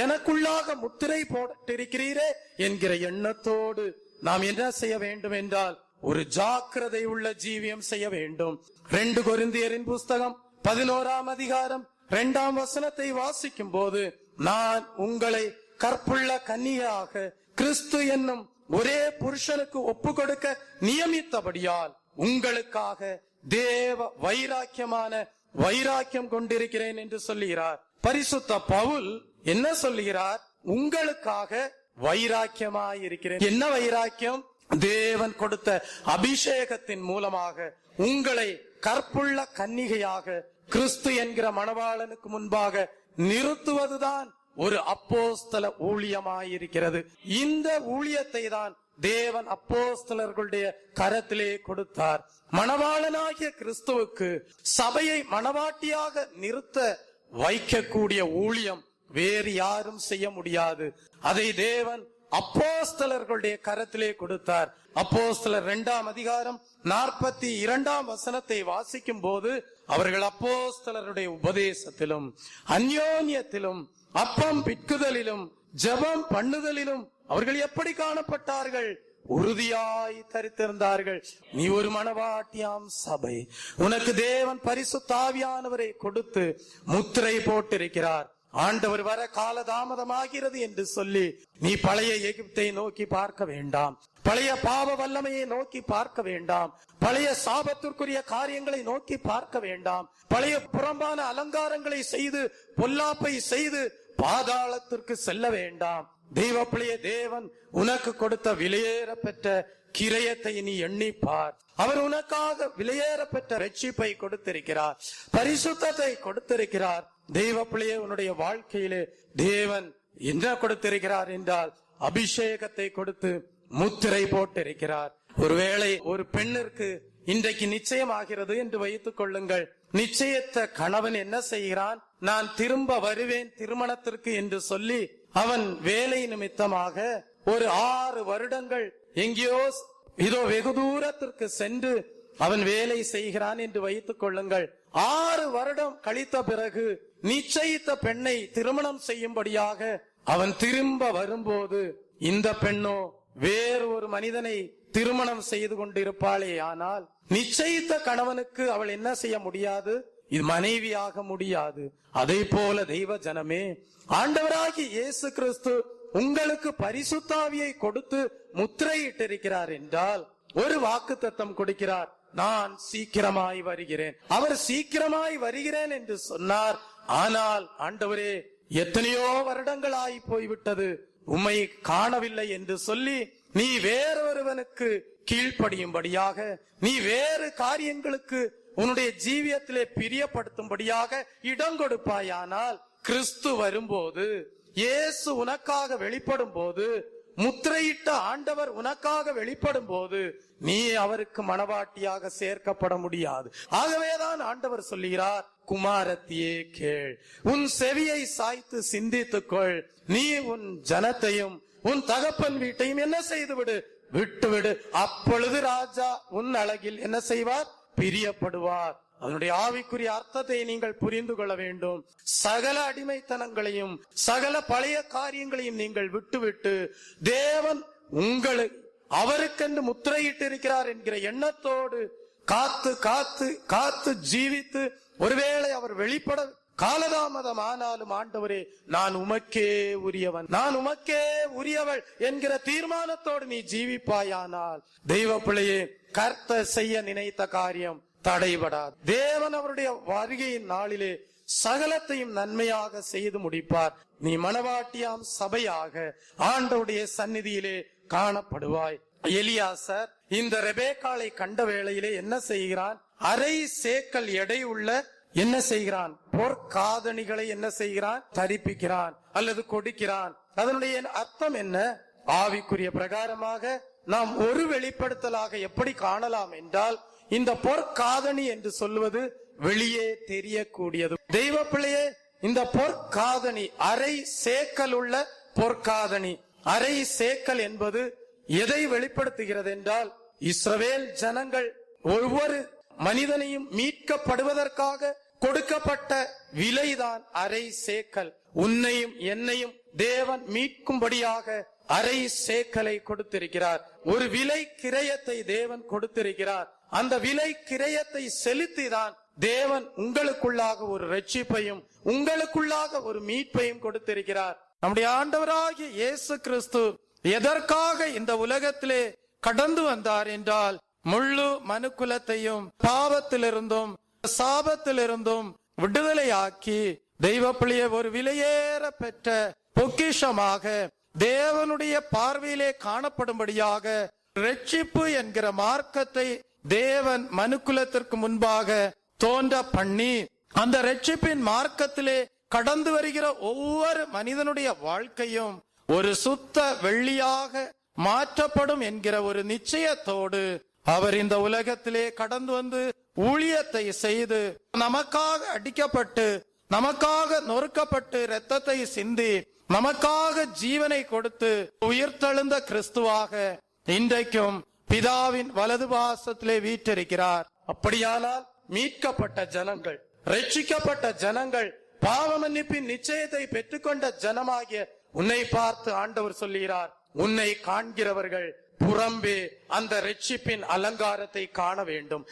எனக்குள்ளாக முத்திரை போட்டிருக்கிறீரே என்கிற எண்ணத்தோடு நாம் என்ன செய்ய வேண்டும் என்றால், ஒரு ஜாக்கிரதை உள்ள ஜீவியம் செய்ய வேண்டும். 2 கொரிந்தியரின் புஸ்தகம் 11ஆம் அதிகாரம் 2ஆம் வசனத்தை வாசிக்கும் போது, நான் உங்களை கற்புள்ள கன்னியாக கிறிஸ்து என்னும் ஒரே புருஷனுக்கு ஒப்பு கொடுக்க நியமித்தபடியால் உங்களுக்காக தேவ வைராக்கியம் கொண்டிருக்கிறேன் என்று சொல்லுகிறார். பரிசுத்த பவுல் என்ன சொல்லுகிறார்? உங்களுக்காக வைராக்கியமாயிருக்கிறேன். என்ன வைராக்கியம்? தேவன் கொடுத்த அபிஷேகத்தின் மூலமாக உங்களை கற்புள்ள கன்னிகையாக கிறிஸ்து என்கிற மணவாளனுக்கு முன்பாக நிறுத்துவதுதான் ஒரு அப்போஸ்தல ஊழியமாயிருக்கிறது. இந்த ஊழியத்தை தான் தேவன் அப்போஸ்தலர்களுடைய கரத்திலே கொடுத்தார். மணவாளனாகிய கிறிஸ்துவுக்கு சபையை மணவாட்டியாக நிறுத்த வைக்கக்கூடிய ஊழியம் வேறு யாரும் செய்ய முடியாது. அதை தேவன் அப்போஸ்தலர்களுடைய கரத்திலே கொடுத்தார். அப்போஸ்தலர் 2ஆம் அதிகாரம் 42ஆம் வசனத்தை வாசிக்கும் போது, அவர்கள் அப்போஸ்தலருடைய உபதேசத்திலும் அந்யோன்யத்திலும் அப்பம் பிட்குதலிலும் ஜெபம் பண்ணுதலிலும் அவர்கள் எப்படி காணப்பட்டார்கள்? உறுதியாய் தரித்திருந்தார்கள். நீ ஒரு மணவாட்டியாம் சபை, உனக்கு தேவன் பரிசுத்த ஆவியானவரை கொடுத்து முத்திரை போட்டிருக்கிறார். ஆண்டவர் வர காலதாமதமாகிறது என்று சொல்லி நீ பழைய எகிப்தை நோக்கி பார்க்க வேண்டாம், பழைய பாவ வல்லமையை நோக்கி பார்க்க வேண்டாம், பழைய சாபத்திற்குரிய காரியங்களை நோக்கி பார்க்க வேண்டாம், பழைய புறம்பான அலங்காரங்களை செய்து பொல்லாப்பை செய்து பாதாளத்திற்கு செல்ல வேண்டாம். தெய்வ பிள்ளையே, தேவன் உனக்கு கொடுத்த விலையேற பெற்ற கிரயத்தை நீ எண்ணிப்பார். அவர் உனக்காக விலையேற பெற்ற ரட்சிப்பை கொடுத்திருக்கிறார், பரிசுத்தத்தை கொடுத்திருக்கிறார். தெய்வ பிள்ளையே, உன்னுடைய வாழ்க்கையிலே தேவன் என்ன கொடுத்திருக்கிறார் என்றால், அபிஷேகத்தை கொடுத்து முத்திரை போட்டிருக்கிறார். ஒருவேளை ஒரு பெண்ணிற்கு இன்றைக்கு நிச்சயமாகிறது என்று வைத்துக் கொள்ளுங்கள். நிச்சயத்த கணவன் என்ன செய்கிறான்? நான் திரும்ப வருவேன் திருமணத்திற்கு என்று சொல்லி அவன் வேலை நிமித்தமாக ஒரு 6 வருடங்கள் எங்கேயோ இதோ வெகு தூரத்திற்கு சென்று அவன் வேலை செய்கிறான் என்று வைத்துக் கொள்ளுங்கள். 6 வருடம் கழித்த பிறகு நிச்சயித்த பெண்ணை திருமணம் செய்யும்படியாக அவன் திரும்ப வரும்போது, இந்த பெண்ணோ வேறு ஒரு மனிதனை திருமணம் செய்து கொண்டிருப்பாளே, ஆனால் நிச்சயித்த கணவனுக்கு அவள் என்ன செய்ய முடியாது? இது மனைவியாக முடியாது. அதே போல தெய்வ ஜனமே, ஆண்டவராகிய இயேசு கிறிஸ்து உங்களுக்கு பரிசுத்தாவியை கொடுத்து முத்திரையிட்டிருக்கிறார் என்றால் ஒரு வாக்குத்தத்தம் கொடுக்கிறார், நான் சீக்கிரமாய் வருகிறேன். அவர் சீக்கிரமாய் வருகிறேன் என்று சொன்னார். ஆனால் ஆண்டவரே, எத்தனையோ வருடங்கள் ஆகி போய்விட்டது, உம்மை காணவில்லை என்று சொல்லி நீ வேறொருவனுக்கு கீழ்ப்படியும்படியாக, நீ வேறு காரியங்களுக்கு உன்னுடைய ஜீவியத்திலே பிரியப்படுத்தும்படியாக இடம் கொடுப்பாயானால், கிறிஸ்து வரும்போது, இயேசு உனக்காக வெளிப்படும் போது, முத்திரையிட்ட ஆண்டவர் உனக்காக வெளிப்படும் போது நீ அவருக்கு மணவாட்டியாக சேர்க்கப்பட முடியாது. ஆகவேதான் ஆண்டவர் சொல்லுகிறார், குமாரத்தியே கேள், உன் செவியை சாய்த்து சிந்தித்துக்கொள், நீ உன் ஜனத்தையும் உன் தகப்பன் வீட்டையும் என்ன செய்து விட்டுவிடு. அப்பொழுது ராஜா உன் அழகில் என்ன செய்வார்? பிரியப்படுவார். அதனுடைய ஆவிக்குரிய அர்த்தத்தை நீங்கள் புரிந்து கொள்ள வேண்டும். சகல அடிமைத்தனங்களையும் சகல பழைய காரியங்களையும் நீங்கள் விட்டுவிட்டு தேவன் உங்களை அவருக்கென்று முத்திரையிட்டு இருக்கிறார் என்கிற எண்ணத்தோடு காத்து காத்து காத்து ஜீவித்து, ஒருவேளை அவர் வெளிப்பட காலதாமதம் ஆனாலும், ஆண்டவரே நான் உமக்கே உரியவன், நான் உமக்கே உரியவள் என்கிற தீர்மானத்தோடு நீ ஜீவிப்பாயானால், தெய்வ பிள்ளையே, கர்த்தர் செய்ய நினைத்த காரியம் தடைபடாது. தேவன் அவருடைய வருகையின் நாளிலே சகலத்தையும் நன்மையாக செய்து முடிப்பார். நீ மணவாட்டியாம் சபையாக ஆண்டவருடைய சந்நிதியிலே காணப்படுவாய். எலியாசர் இந்த ரெபேக்காளை கண்ட வேளையிலே என்ன செய்கிறான்? 1/2 சேக்கல் எடை உள்ள என்ன செய்கிறான்? பொற்காதணிகளை என்ன செய்கிறான்? தரிப்பிக்கிறான் அல்லது கொடுக்கிறான். அதனுடைய அர்த்தம் என்ன? ஆவிக்குரிய பிரகாரமாக நாம் ஒரு வெளிப்படுத்தலாக எப்படி காணலாம் என்றால், இந்த பொற்காதணி என்று சொல்வது வெளியே தெரியக்கூடியது. தெய்வ பிள்ளையே, இந்த பொற்காதணி அரை சேக்கல் உள்ள பொற்காதணி. அரை சேக்கல் என்பது எதை வெளிப்படுத்துகிறது என்றால், இஸ்ரவேல் ஜனங்கள் ஒவ்வொரு மனிதனையும் மீட்கப்படுவதற்காக கொடுக்கப்பட்ட விலைதான் அரை சேக்கல். உன்னையும் என்னையும் தேவன் மீட்கும்படியாக அரை சேக்கலை கொடுத்திருக்கிறார். ஒரு விலை கிரயத்தை தேவன் கொடுத்திருக்கிறார். அந்த விலை கிரயத்தை செலுத்திதான் தேவன் உங்களுக்குள்ளாக ஒரு ரட்சிப்பையும் உங்களுக்குள்ளாக ஒரு மீட்பையும் கொடுத்திருக்கிறார். நம்முடைய ஆண்டவராகிய இயேசு கிறிஸ்து எதற்காக இந்த உலகத்திலே கடந்து வந்தார் என்றால், முழு மனுக்குலத்தையும் பாவத்திலிருந்தும் சாபத்திலிருந்தும் விடுதலையாக்கி தெய்வ பிள்ளையை ஒரு விலையேற பெற்ற பொக்கிஷமாக தேவனுடைய பார்வையிலே காணப்படும்படியாக ரட்சிப்பு என்கிற மார்க்கத்தை தேவன் மனுக்குலத்திற்கு முன்பாக தோன்ற பண்ணி, அந்த ரட்சிப்பின் மார்க்கத்திலே கடந்து வருகிற ஒவ்வொரு மனிதனுடைய வாழ்க்கையும் ஒரு சுத்த வெள்ளியாக மாற்றப்படும் என்கிற ஒரு நிச்சயத்தோடு அவர் இந்த உலகத்திலே கடந்து வந்து ஊழியத்தை செய்து, நமக்காக அடிக்கப்பட்டு, நமக்காக நொறுக்கப்பட்டு, இரத்தத்தை சிந்தி, நமக்காக ஜீவனை கொடுத்து உயிர்த்தெழுந்த கிறிஸ்துவாக இன்றைக்கும் பிதாவின் வலது பாசத்திலே வீற்றிருக்கிறார். அப்படியானால் மீட்கப்பட்ட ஜனங்கள், ரட்சிக்கப்பட்ட ஜனங்கள், பாவ மன்னிப்பின் நிச்சயத்தை பெற்றுக்கொண்ட ஜனமாகிய உன்னை பார்த்து ஆண்டவர் சொல்லுகிறார், உன்னை காண்கிறவர்கள் புறம்பே அந்த ரட்சிப்பின் அலங்காரத்தை காண வேண்டும்.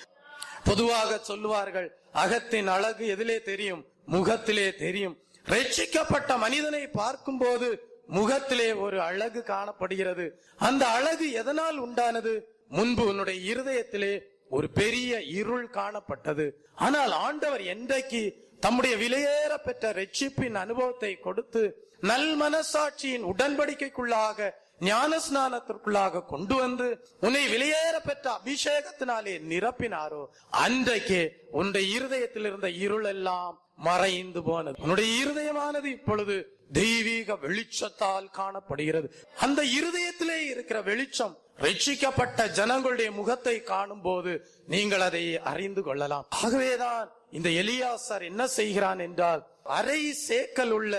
பொதுவாக சொல்லுவார்கள், அகத்தின் அழகு எதிலே தெரியும்? முகத்திலே தெரியும். ரட்சிக்கப்பட்ட மனிதனை பார்க்கும் போது முகத்திலே ஒரு அழகு காணப்படுகிறது. அந்த அழகு எதனால் உண்டானது? முன்பு உன்னுடைய இருதயத்திலே ஒரு பெரிய இருள் காணப்பட்டது. ஆனால் ஆண்டவர் என்றைக்கு தம்முடைய விலையேற பெற்ற ரட்சிப்பின் அனுபவத்தை கொடுத்து நல் மனசாட்சியின் உடன்படிக்கைக்குள்ளாக ஞான ஸ்நானத்திற்குள்ளாக கொண்டு வந்து உன்னை வெளியேற பெற்ற அபிஷேகத்தினாலே நிரப்பினாரோ, அன்றைக்கே உன்னுடைய இருதயத்தில் இருந்த இருள் எல்லாம் மறைந்து போனது. உன்னுடைய இருதயமானது இப்பொழுது தெய்வீக வெளிச்சத்தால் காணப்படுகிறது. அந்த இருதயத்திலே இருக்கிற வெளிச்சம் ரட்சிக்கப்பட்ட ஜனங்களுடைய முகத்தை காணும் போது நீங்கள் அதை அறிந்து கொள்ளலாம். ஆகவேதான் இந்த எலியாசார் என்ன செய்கிறான் என்றால், அரை சேக்கல் உள்ள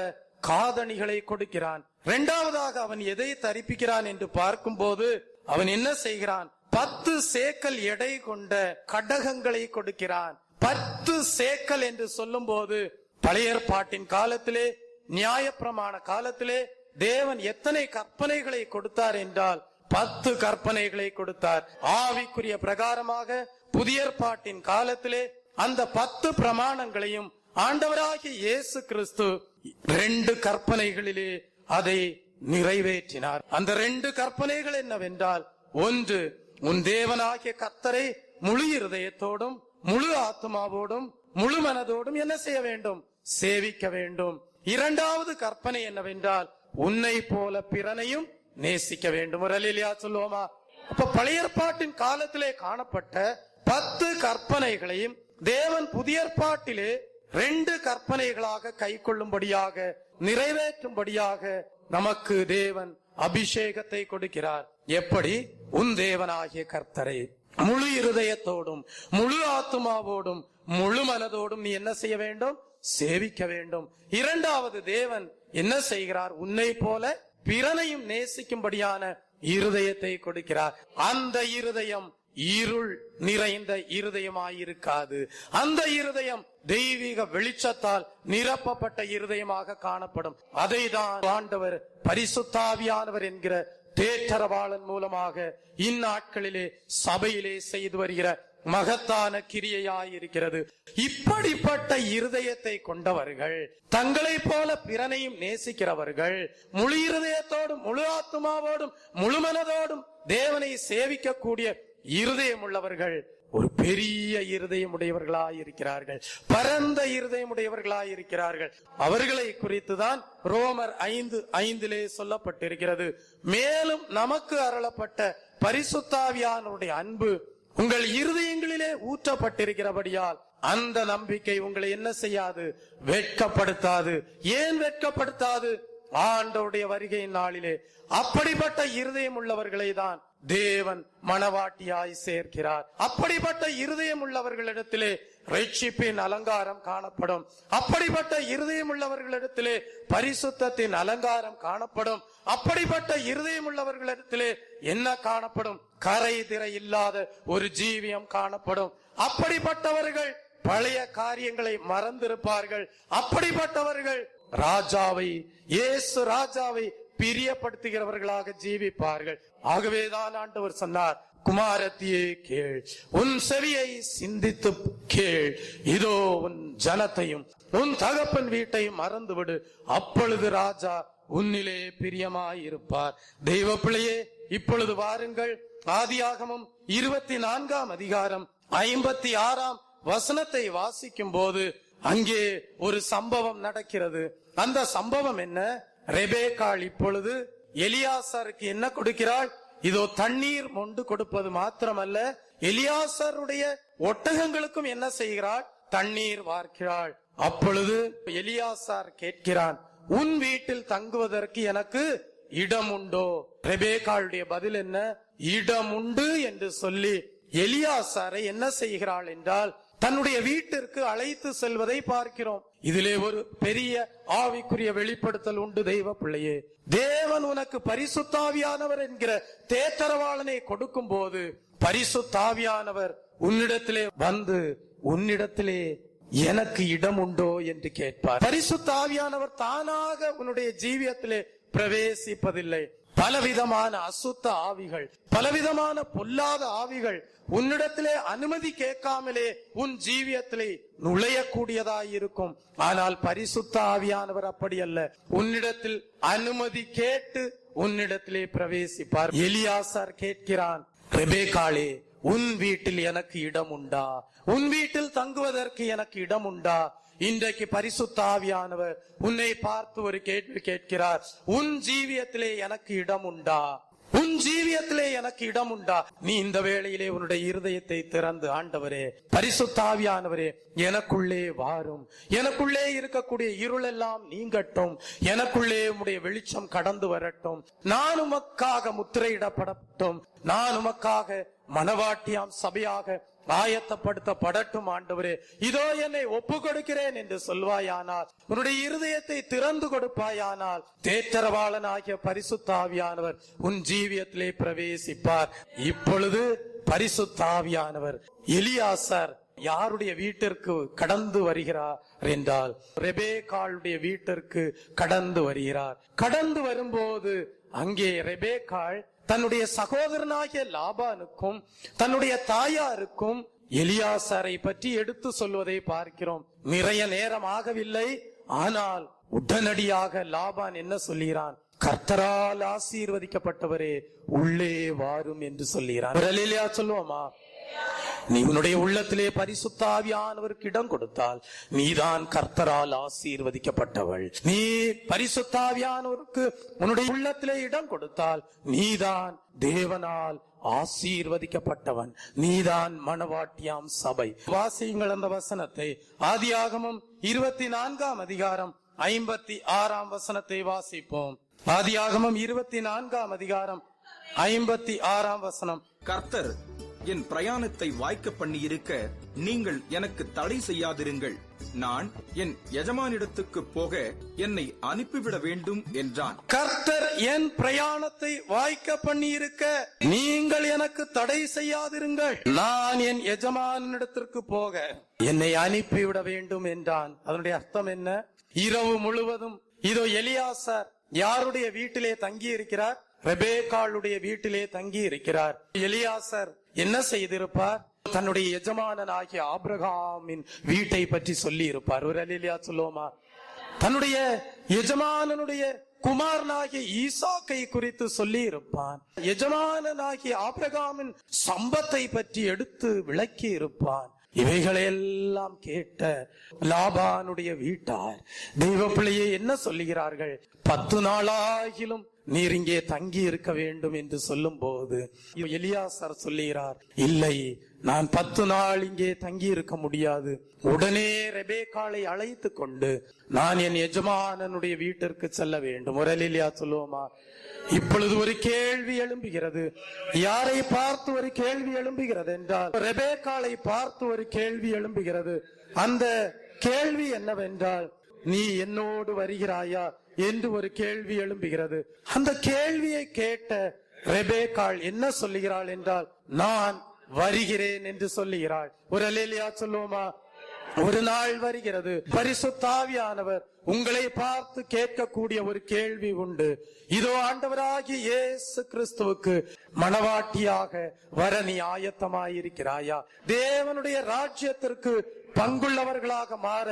காதணிகளை கொடுக்கிறான். இரண்டாவதாக அவன் எதை தரிப்பிக்கிறான் என்று பார்க்கும் போது அவன் என்ன செய்கிறான்? 10 சேக்கல் எடை கொண்ட கடகங்களை கொடுக்கிறான். 10 சேக்கல் என்று சொல்லும் போது பழைய ஏற்பாட்டின் காலத்திலே, நியாயப்பிரமாண காலத்திலே தேவன் எத்தனை கற்பனைகளை கொடுத்தார் என்றால் 10 கற்பனைகளை கொடுத்தார். ஆவிக்குரிய பிரகாரமாக புதிய ஏற்பாட்டின் காலத்திலே அந்த 10 பிரமாணங்களையும் ஆண்டவராகிய இயேசு கிறிஸ்து 2 கற்பனைகளிலே அதை நிறைவேற்றினார். அந்த 2 கற்பனைகள் என்னவென்றால், ஒன்று, உன் தேவனாகிய கர்த்தரை முழு இருதயத்தோடும் முழு ஆத்மாவோடும் முழு மனதோடும் என்ன செய்ய வேண்டும்? சேவிக்க வேண்டும். இரண்டாவது கற்பனை என்னவென்றால், உன்னை போல பிறனையும் நேசிக்க வேண்டும். ஒரு அல்லேலூயா சொல்லுவோமா? அப்ப பழைய ஏற்பாட்டின் காலத்திலே காணப்பட்ட 10 கற்பனைகளையும் தேவன் புதிய ஏற்பாட்டிலே 2 கற்பனைகளாக கை கொள்ளும்படியாக நிறைவேற்றும்படியாக நமக்கு தேவன் அபிஷேகத்தை கொடுக்கிறார். எப்படி? உன் தேவனாகிய கர்த்தரை முழு இருதயத்தோடும் முழு ஆத்மாவோடும் முழு மனதோடும் நீ என்ன செய்ய வேண்டும்? சேவிக்க வேண்டும். இரண்டாவது, தேவன் என்ன செய்கிறார்? உன்னை போல பிறனையும் நேசிக்கும்படியான இருதயத்தை கொடுக்கிறார். அந்த இருதயம் இருள் நிறைந்த இருதயமாயிருக்காது. அந்த இருதயம் தெய்வீக வெளிச்சத்தால் நிரப்பப்பட்ட இருதயமாக காணப்படும். அதை தான் ஆண்டவர் பரிசுத்தாவியானவர் என்கிற தேற்றரவாளன் மூலமாக இந்நாட்களிலே சபையிலே செய்து வருகிற மகத்தான கிரியையாயிருக்கிறது. இப்படிப்பட்ட இருதயத்தை கொண்டவர்கள், தங்களை போல பிறனையும் நேசிக்கிறவர்கள், முழு இருதயத்தோடும் முழு ஆத்மாவோடும் முழு மனதோடும் தேவனை சேவிக்கக்கூடிய இருதயம் உள்ளவர்கள் ஒரு பெரிய இருதயம் உடையவர்களாயிருக்கிறார்கள். பரந்த இருதயம் உடையவர்களாயிருக்கிறார்கள். அவர்களை குறித்துதான் ரோமர் 5:5 சொல்லப்பட்டிருக்கிறது. மேலும் நமக்கு அருளப்பட்ட பரிசுத்தாவியானவருடைய அன்பு உங்கள் இருதயங்களிலே ஊற்றப்பட்டிருக்கிறபடியால் அந்த நம்பிக்கை உங்களை என்ன செய்யாது? வெட்கப்படுத்தாது. ஏன் வெட்கப்படுத்தாது? ஆண்டவருடைய வருகையின் நாளிலே அப்படிப்பட்ட இருதயம் உள்ளவர்களை தான் தேவன் மணவாட்டியாய் சேர்க்கிறார். அப்படிப்பட்ட இருதயம் உள்ளவர்களிடத்திலே ரட்சிப்பின் அலங்காரம் காணப்படும். அப்படிப்பட்ட இருதயம் உள்ளவர்களிடத்திலே பரிசுத்தத்தின் அலங்காரம் காணப்படும். அப்படிப்பட்ட இருதயம் உள்ளவர்களிடத்திலே என்ன காணப்படும்? கரை திரை இல்லாத ஒரு ஜீவியம் காணப்படும். அப்படிப்பட்டவர்கள் பழைய காரியங்களை மறந்திருப்பார்கள். அப்படிப்பட்டவர்கள் ராஜாவை, இயேசு ராஜாவை பிரியப்படுத்துகிறவர்களாக ஜீவிப்பார்கள். ஆகவேதான் ஆண்டவர் சொன்னார், குமாரத்தியே கேள், உன் செவியை சிந்தித்து கேள், இதோ உன் ஜனத்தையும் உன் தகப்பன் வீட்டையும் மறந்துவிடு, அப்பொழுது ராஜா உன்னிலே பிரியமாயிருப்பார். தெய்வ பிள்ளையே, இப்பொழுது வாருங்கள், ஆதியாகமம் 24 அதிகாரம் 56 வசனத்தை வாசிக்கும் போது அங்கே ஒரு சம்பவம் நடக்கிறது. அந்த சம்பவம் என்ன? ரெபேக்காள் இப்பொழுது எலியாசாருக்கு என்ன கொடுக்கிறாள்? இதோ தண்ணீர் மொண்டு கொடுப்பது மாத்திரமல்ல, எலியாசாருடைய ஒட்டகங்களுக்கும் என்ன செய்கிறாள்? தண்ணீர் வார்க்கிறாள். அப்பொழுது எலியாசார் கேட்கிறான், உன் வீட்டில் தங்குவதற்கு எனக்கு இடம் உண்டோ? ரெபேக்காளுடைய பதில் என்ன? இடம் உண்டு என்று சொல்லி எலியாசாரை என்ன செய்கிறாள் என்றால் தன்னுடைய வீட்டிற்கு அழைத்து செல்வதை பார்க்கிறோம். இதிலே ஒரு பெரிய ஆவிக்குரிய வெளிப்படுத்தல் உண்டு. தெய்வ பிள்ளையே, தேவன் உனக்கு பரிசுத்தாவியானவர் என்கிற தேற்றரவாளனை கொடுக்கும் போது பரிசுத்தாவியானவர் உன்னிடத்திலே வந்து உன்னிடத்திலே எனக்கு இடம் உண்டோ என்று கேட்பார். பரிசுத்தாவியானவர் தானாக உன்னுடைய ஜீவியத்திலே பிரவேசிப்பதில்லை. பலவிதமான அசுத்த ஆவிகள், பலவிதமான பொல்லாத ஆவிகள் உன்னிடத்திலே அனுமதி கேட்காமலே உன் ஜீவியத்திலே நுழையக்கூடியதாயிருக்கும். ஆனால் பரிசுத்த ஆவியானவர் அப்படி அல்ல. உன்னிடத்தில் அனுமதி கேட்டு உன்னிடத்திலே பிரவேசிப்பார். எலியாசார் கேட்கிறான், ரெபேக்காளே, உன் வீட்டில் எனக்கு இடம் உண்டா? உன் வீட்டில் தங்குவதற்கு எனக்கு இடம் உண்டா? இன்றைக்கு பரிசுத்த ஆவியானவர் உன்னை பார்த்து ஒரு கேள்வி கேட்கிறார். உன் ஜீவியத்திலே எனக்கு இடம் உண்டா? உன் ஜீவியத்திலே எனக்கு இடம் உண்டா? நீ இந்த வேளையிலே உன்னுடைய இருதயத்தை திறந்து, ஆண்டவரே, பரிசுத்த ஆவியானவரே, எனக்குள்ளே வாரும், எனக்குள்ளே இருக்கக்கூடிய இருள் எல்லாம் நீங்கட்டும், எனக்குள்ளே உம்முடைய வெளிச்சம் கடந்து வரட்டும், நான் உமக்காக முத்திரையிடப்படட்டும், நான் உமக்காக மணவாட்டியாம் சபையாக ஆயத்தப்படுத்தப்படட்டும். ஆண்டவரே, இதோ என்னை ஒப்பு கொடுக்கிறேன் என்று சொல்வாயானால், உன்னுடைய இருதயத்தை திறந்து கொடுப்பாயானால், தேற்றரவாளனாகிய பரிசுத்த ஆவியானவர் உன் ஜீவியத்திலே பிரவேசிப்பார். இப்பொழுது பரிசுத்த ஆவியானவர் எலியாசார் யாருடைய வீட்டிற்கு கடந்து வருகிறார் என்றால் ரெபேக்காளுடைய வீட்டிற்கு கடந்து வருகிறார். கடந்து வரும்போது அங்கே ரெபேக்காள் தன்னுடைய சகோதரனாகிய லாபானுக்கும் தன்னுடைய தாயாருக்கும் எலியாசாரை பற்றி எடுத்து சொல்வதை பார்க்கிறோம். நிறைய நேரம் ஆகவில்லை. ஆனால் உடனடியாக லாபான் என்ன சொல்கிறான்? கர்த்தரால் ஆசீர்வதிக்கப்பட்டவரே, உள்ளே வாரும் என்று சொல்கிறான். அல்லேலூயா சொல்லுவோமா? நீ உன்னுடைய உள்ளத்திலே பரிசுத்த ஆவியானவருக்கு இடம் கொடுத்தால் நீதான் கர்த்தரால் ஆசீர்வதிக்கப்பட்டவள். நீ பரிசுத்த ஆவியானவருக்கு உன்னுடைய உள்ளத்திலே இடம் கொடுத்தால் நீதான் தேவனால் ஆசீர்வதிக்கப்பட்டவன். நீதான் மணவாட்டியாம் சபை. வாசியுங்கள் அந்த வசனத்தை. ஆதியாகமம் 24 அதிகாரம் 56 வசனத்தை வாசிப்போம். ஆதியாகமம் 24 அதிகாரம் 56 வசனம். கர்த்தர் என் பிரயாணத்தை வாய்க்க பண்ணி இருக்க நீங்கள் எனக்கு தடை செய்யாதிருங்கள். நான் என் எஜமானிடத்துக்கு போக என்னை அனுப்பிவிட வேண்டும் என்றான். கர்த்தர் என் பிரயாணத்தை வாய்க்க பண்ணி இருக்க நீங்கள் எனக்கு தடை செய்யாதிருங்கள். நான் என் எஜமானிடத்திற்கு போக என்னை அனுப்பிவிட வேண்டும் என்றான். அதனுடைய அர்த்தம் என்ன? இரவு முழுவதும் இதோ எலியாசார் யாருடைய வீட்டிலே தங்கி இருக்கிறார்? ரெபேக்காளுடைய வீட்டிலே தங்கி இருக்கிறார். எலியாசார் என்ன செய்திருப்பார்? தன்னுடைய எஜமானனாகிய ஆபிரகாமின் வீட்டை பற்றி சொல்லி இருப்பார். ஒரு அல்லேலூயா சொல்லுவோமா? தன்னுடைய எஜமானனுடைய குமாரனாகிய ஈசாக்கை குறித்து சொல்லி இருப்பான். எஜமானனாகிய ஆபிரகாமின் சம்பத்தை பற்றி எடுத்து விளக்கி இருப்பான். இவைகளையெல்லாம் கேட்ட லாபானுடைய வீட்டார் தெய்வ பிள்ளையை என்ன சொல்லுகிறார்கள்? 10 நாளாகிலும் நீர் இங்கே தங்கி இருக்க வேண்டும் என்று சொல்லும் போது எலியாசார் சொல்லுகிறார், இல்லை, நான் 10 நாள் இங்கே தங்கி இருக்க முடியாது. உடனே ரெபேக்காளை அழைத்து கொண்டு நான் என் எஜமானனுடைய வீட்டிற்கு செல்ல வேண்டும். ஒரு அல்லேலூயா சொல்லுவோமா? இப்பொழுது ஒரு கேள்வி எழும்புகிறது. யாரை பார்த்து ஒரு கேள்வி எழும்புகிறது என்றால், ரெபேக்காளை பார்த்து ஒரு கேள்வி எழும்புகிறது. அந்த கேள்வி என்னவென்றால், நீ என்னோடு வருகிறாயா என்று ஒரு கேள்வி எழும்புகிறது. அந்த கேள்வியை கேட்ட ரெபேக்காள் என்ன சொல்லுகிறாள் என்றால், நான் வருகிறேன் என்று சொல்லுகிறாள். ஒரு அல்லேலூயா சொல்லுவோமா? ஒரு நாள் வருகிறது, பரிசுத்த ஆவியானவர் உங்களை பார்த்து கேட்கக்கூடிய ஒரு கேள்வி உண்டு. இதோ ஆண்டவராகிய இயேசு கிறிஸ்துவுக்கு மணவாட்டியாக வர நீ ஆயத்தமாயிருக்கிறாயா? தேவனுடைய ராஜ்யத்திற்கு பங்குள்ளவர்களாக மாற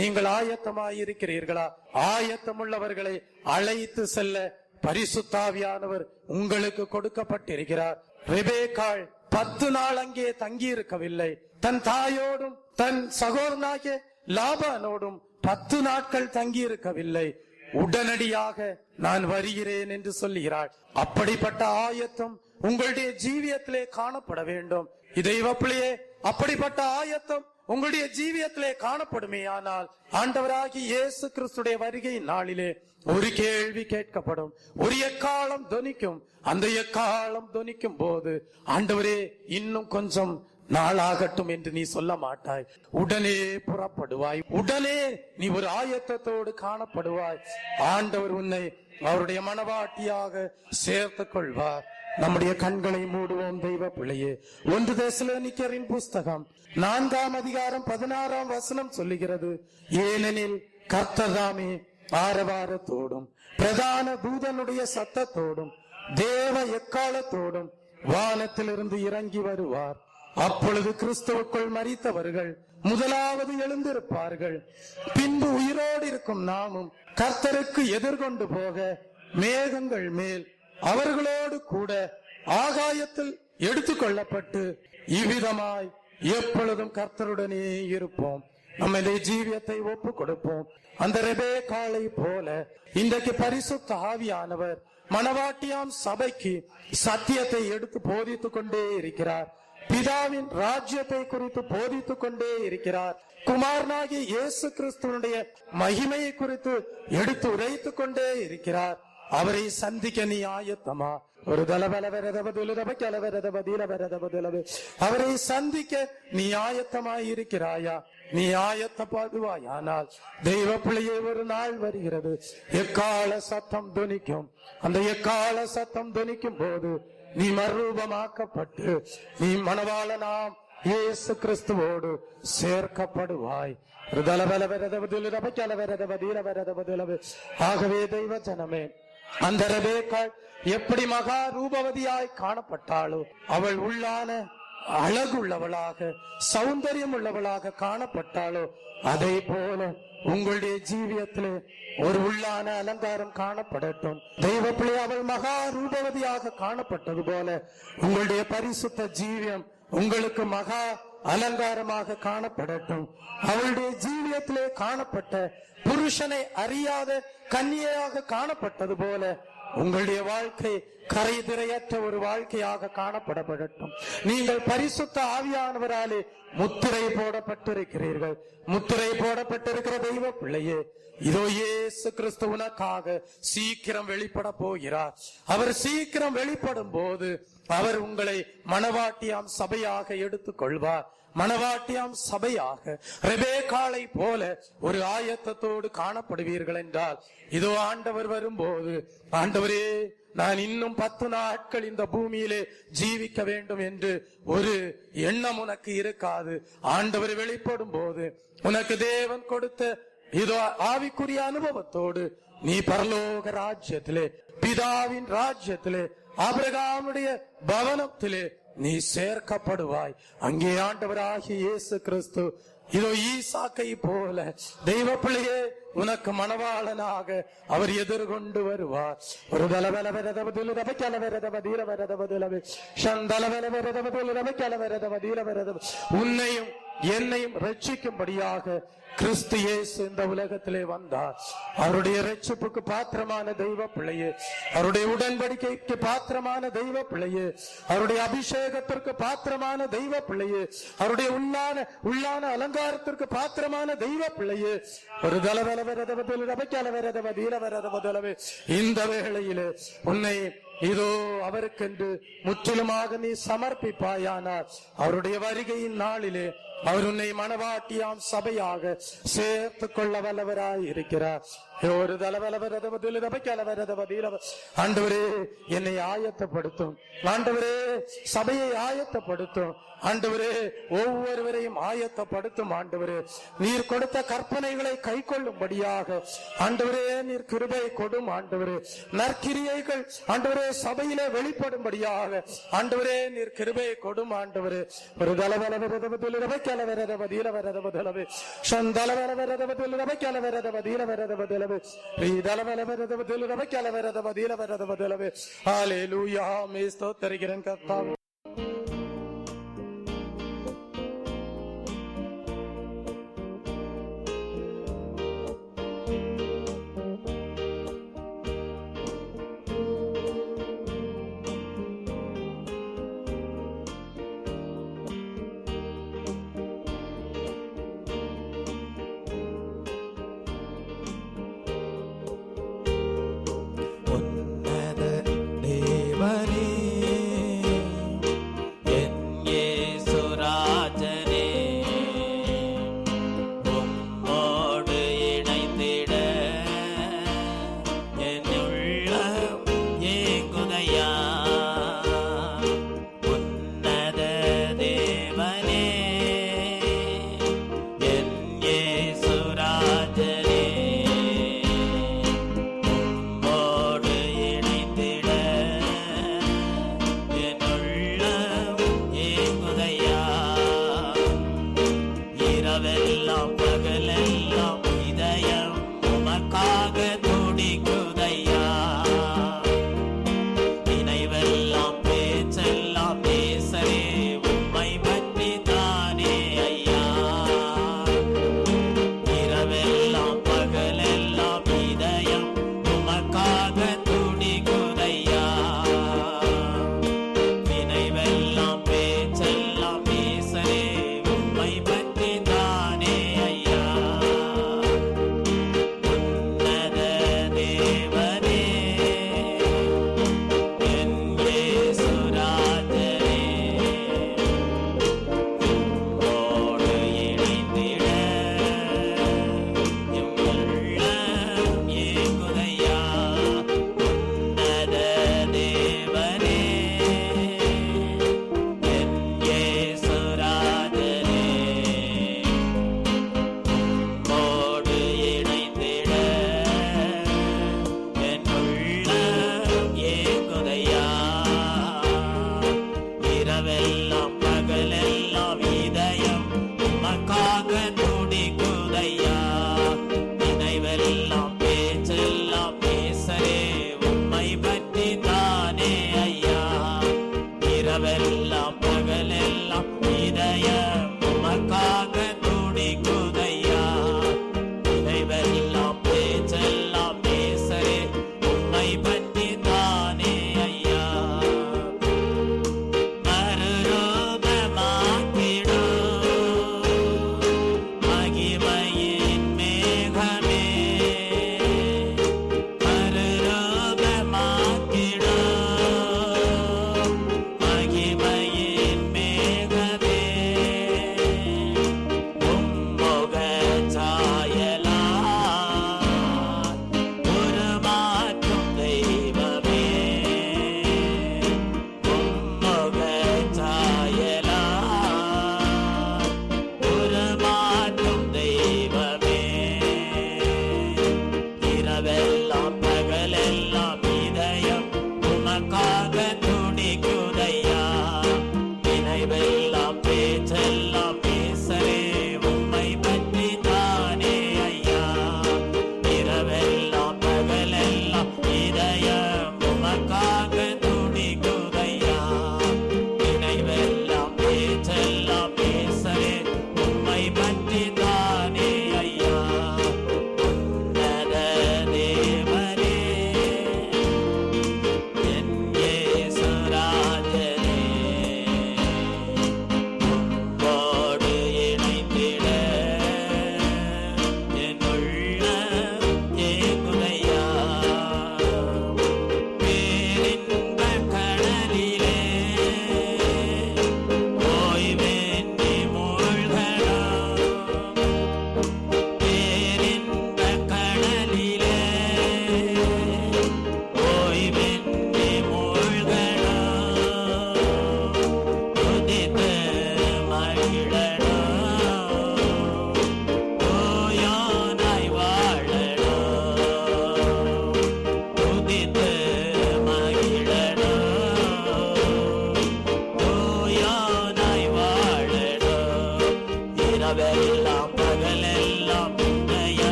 நீங்கள் ஆயத்தமாயிருக்கிறீர்களா? ஆயத்தமுள்ளவர்களை அழைத்து செல்ல பரிசுத்த ஆவியானவர் உங்களுக்கு கொடுக்கப்பட்டிருக்கிறார். ரெபேக்காள் 10 நாள் அங்கே தங்கி இருக்கவில்லை. தன் தாயோடும் தன் சகோதரனாகிய லாபானோடும் 10 நாட்கள் தங்கி இருக்கவில்லை. உடனடியாக நான் வருகிறேன் என்று சொல்லுகிறாள். அப்படிப்பட்ட ஆயத்தம் உங்களுடைய ஜீவியத்திலே காணப்பட வேண்டும். தெய்வ பிள்ளையே, அப்படிப்பட்ட ஆயத்தம் உங்களுடைய ஜீவியத்திலே காணப்படுமேயானால் ஆண்டவராகிய இயேசு கிறிஸ்துடைய வருகை நாளிலே ஒரு கேள்வி கேட்கப்படும், ஒரு எக்காலம் தொனிக்கும். அந்த எக்காலம் தொனிக்கும் போது, ஆண்டவரே இன்னும் கொஞ்சம் நாளாகட்டும் என்று நீ சொல்ல மாட்டாய். உடனே புறப்படுவாய். உடனே நீ ஒரு ஆயத்தத்தோடு காணப்படுவாய். ஆண்டவர் உன்னை அவருடைய மணவாட்டியாக சேர்த்துக் கொள்வார். நம்முடைய கண்களை மூடுவோம் தெய்வ பிள்ளையே. 1 தெசலோனிக்கரின் புஸ்தகம் 4ஆம் அதிகாரம் 16ஆம் வசனம் சொல்லுகிறது, ஏனெனில் கர்த்தர் தாமே ஆரவாரத்தோடும் பிரதான தூதனுடைய சத்தத்தோடும் தேவ எக்காலத்தோடும் வானத்திலிருந்து இறங்கி வருவார். அப்பொழுது கிறிஸ்துவுக்குள் மரித்தவர்கள் முதலாவது எழுந்திருப்பார்கள். பின்பு உயிரோடு இருக்கும் நாமும் கர்த்தருக்கு எதிர்கொண்டு போக மேகங்கள் மேல் அவர்களோடு கூட ஆகாயத்தில் எடுத்துக்கொள்ளப்பட்டு இவ்விதமாய் எப்பொழுதும் கர்த்தருடனே இருப்போம். நம்ம இந்த ஜீவியத்தை ஒப்பு கொடுப்போம். அந்த ரெபேக்காளை போல இன்றைக்கு பரிசுத்த ஆவியானவர் மணவாட்டியாம் சபைக்கு சத்தியத்தை எடுத்து போதித்துக் கொண்டே இருக்கிறார். பிதாவின் ராஜ்யத்தை குறித்து போதித்துக் கொண்டே இருக்கிறார். குமாரனாகிய இயேசு கிறிஸ்துவனுடைய மகிமையை குறித்து எடுத்து உரைத்துக் கொண்டே இருக்கிறார். அவரை சந்திக்க நீ ஆயத்தமா? ஒரு அவரை சந்திக்க நீ ஆயத்தமாய் இருக்கிறாயா? நீ ஆயத்தப்படுவாயானால் தெய்வ பிள்ளையே, ஒரு நாள் வருகிறது, எக்கால சத்தம் துணிக்கும். அந்த எக்கால சத்தம் துணிக்கும் போது நீ மறுரூபமாக்கப்பட்டு நீ மணவாளனாம் இயேசு கிறிஸ்துவோடு சேர்க்கப்படுவாய். ஆகவே தெய்வ ஜனமே, அந்த ரெபேக்காள் எப்படி மகா ரூபவதியாய் காணப்பட்டாளோ, அவள் உள்ளான அழகுள்ளவளாக சௌந்தரியம் உள்ளவளாக காணப்பட்டாளோ, அதே போல உங்களுடைய ஜீவியத்திலே ஒரு உள்ளான அலங்காரம் காணப்படட்டும். தெய்வ பிள்ளை, அவள் மகா ரூபவதியாக காணப்பட்டது போல உங்களுடைய பரிசுத்த ஜீவியம் உங்களுக்கு மகா அலங்காரமாக காணப்படட்டும். அவளுடைய ஜீவியத்திலே காணப்பட்ட புருஷனை அறியாத கன்னியாக காணப்பட்டது போல உங்களுடைய வாழ்க்கை கரை திரையற்ற ஒரு வாழ்க்கையாக காணப்படப்படட்டும். நீங்கள் பரிசுத்த ஆவியானவராலே முத்திரை போடப்பட்டிருக்கிறீர்கள். முத்திரை போடப்பட்டிருக்கிற தெய்வ பிள்ளையே, இதோ இயேசு கிறிஸ்து உனக்காக சீக்கிரம் வெளிப்பட போகிறார். அவர் சீக்கிரம் வெளிப்படும் போது அவர் உங்களை மணவாட்டியாம் சபையாக எடுத்துக் கொள்வார். மணவாட்டியாம் சபையாக ரெபேக்காளை போல ஒரு ஆயத்தத்தோடு காணப்படுவீர்கள் என்றால், இதோ ஆண்டவர் வரும்போது, ஆண்டவரே நான் இன்னும் 10 நாட்கள் இந்த பூமியிலே ஜீவிக்க வேண்டும் என்று ஒரு எண்ணம் உனக்கு இருக்காது. ஆண்டவர் வெளிப்படும் போது உனக்கு தேவன் கொடுத்த இதோ ஆவிக்குரிய அனுபவத்தோடு நீ பரலோக ராஜ்யத்திலே, பிதாவின் ராஜ்யத்திலே, ஆபிரகாமுடைய பவனத்திலே நீ சேர்க்கப்படுவாய். அங்கே ஆண்டவராகிய இயேசு கிறிஸ்து இதோ ஈசாக்கை போல தெய்வ பிள்ளையே உனக்கு மணவாளனாக அவர் எதிர்கொண்டு வருவார். ஒரு உன்னையும் என்னையும் ரட்சிக்கும்படியாக கிறிஸ்து இயேசு இந்த உலகத்திலே வந்தார். அவருடைய ரட்சிப்புக்கு பாத்திரமான தெய்வ பிள்ளையே, அவருடைய உடன்படிக்கைக்கு பாத்திரமான தெய்வ பிள்ளையே, அவருடைய அபிஷேகத்திற்கு பாத்திரமான தெய்வ பிள்ளையே, அவருடைய உள்ளான அலங்காரத்திற்கு பாத்திரமான தெய்வ பிள்ளையே, ஒரு இந்த வேளையிலே உன்னை இதோ அவருக்கென்று முற்றிலுமாக நீ சமர்ப்பிப்பாயானால் அவருடைய வருகையின் நாளிலே அவர் உன்னை மனவாட்டியாம் சபையாக சேர்த்து கொள்ள வல்லவராய் இருக்கிறார். ஒரு ஆண்டவரே என்னை ஆயத்தப்படுத்தும், ஆண்டவரே சபையை ஆயத்தப்படுத்தும், ஆண்டவரே ஒவ்வொருவரையும் ஆயத்தப்படுத்தும். ஆண்டவரே நீர் கொடுத்த கற்பனைகளை கை கொள்ளும்படியாக ஆண்டவரே நீர் கிருபை கொடும். ஆண்டவரே நற்கிரியைகள் ஆண்டவரே சபையிலே வெளிப்படும்படியாக ஆண்டவரே நீர் கிருபை கொடும். ஆண்டவரே ஒரு ஸ்தோத்திரிக்கிறேன் கர்த்தாவே. இரவெல்லாம் பகலெல்லாம் இதயம் உமக்காக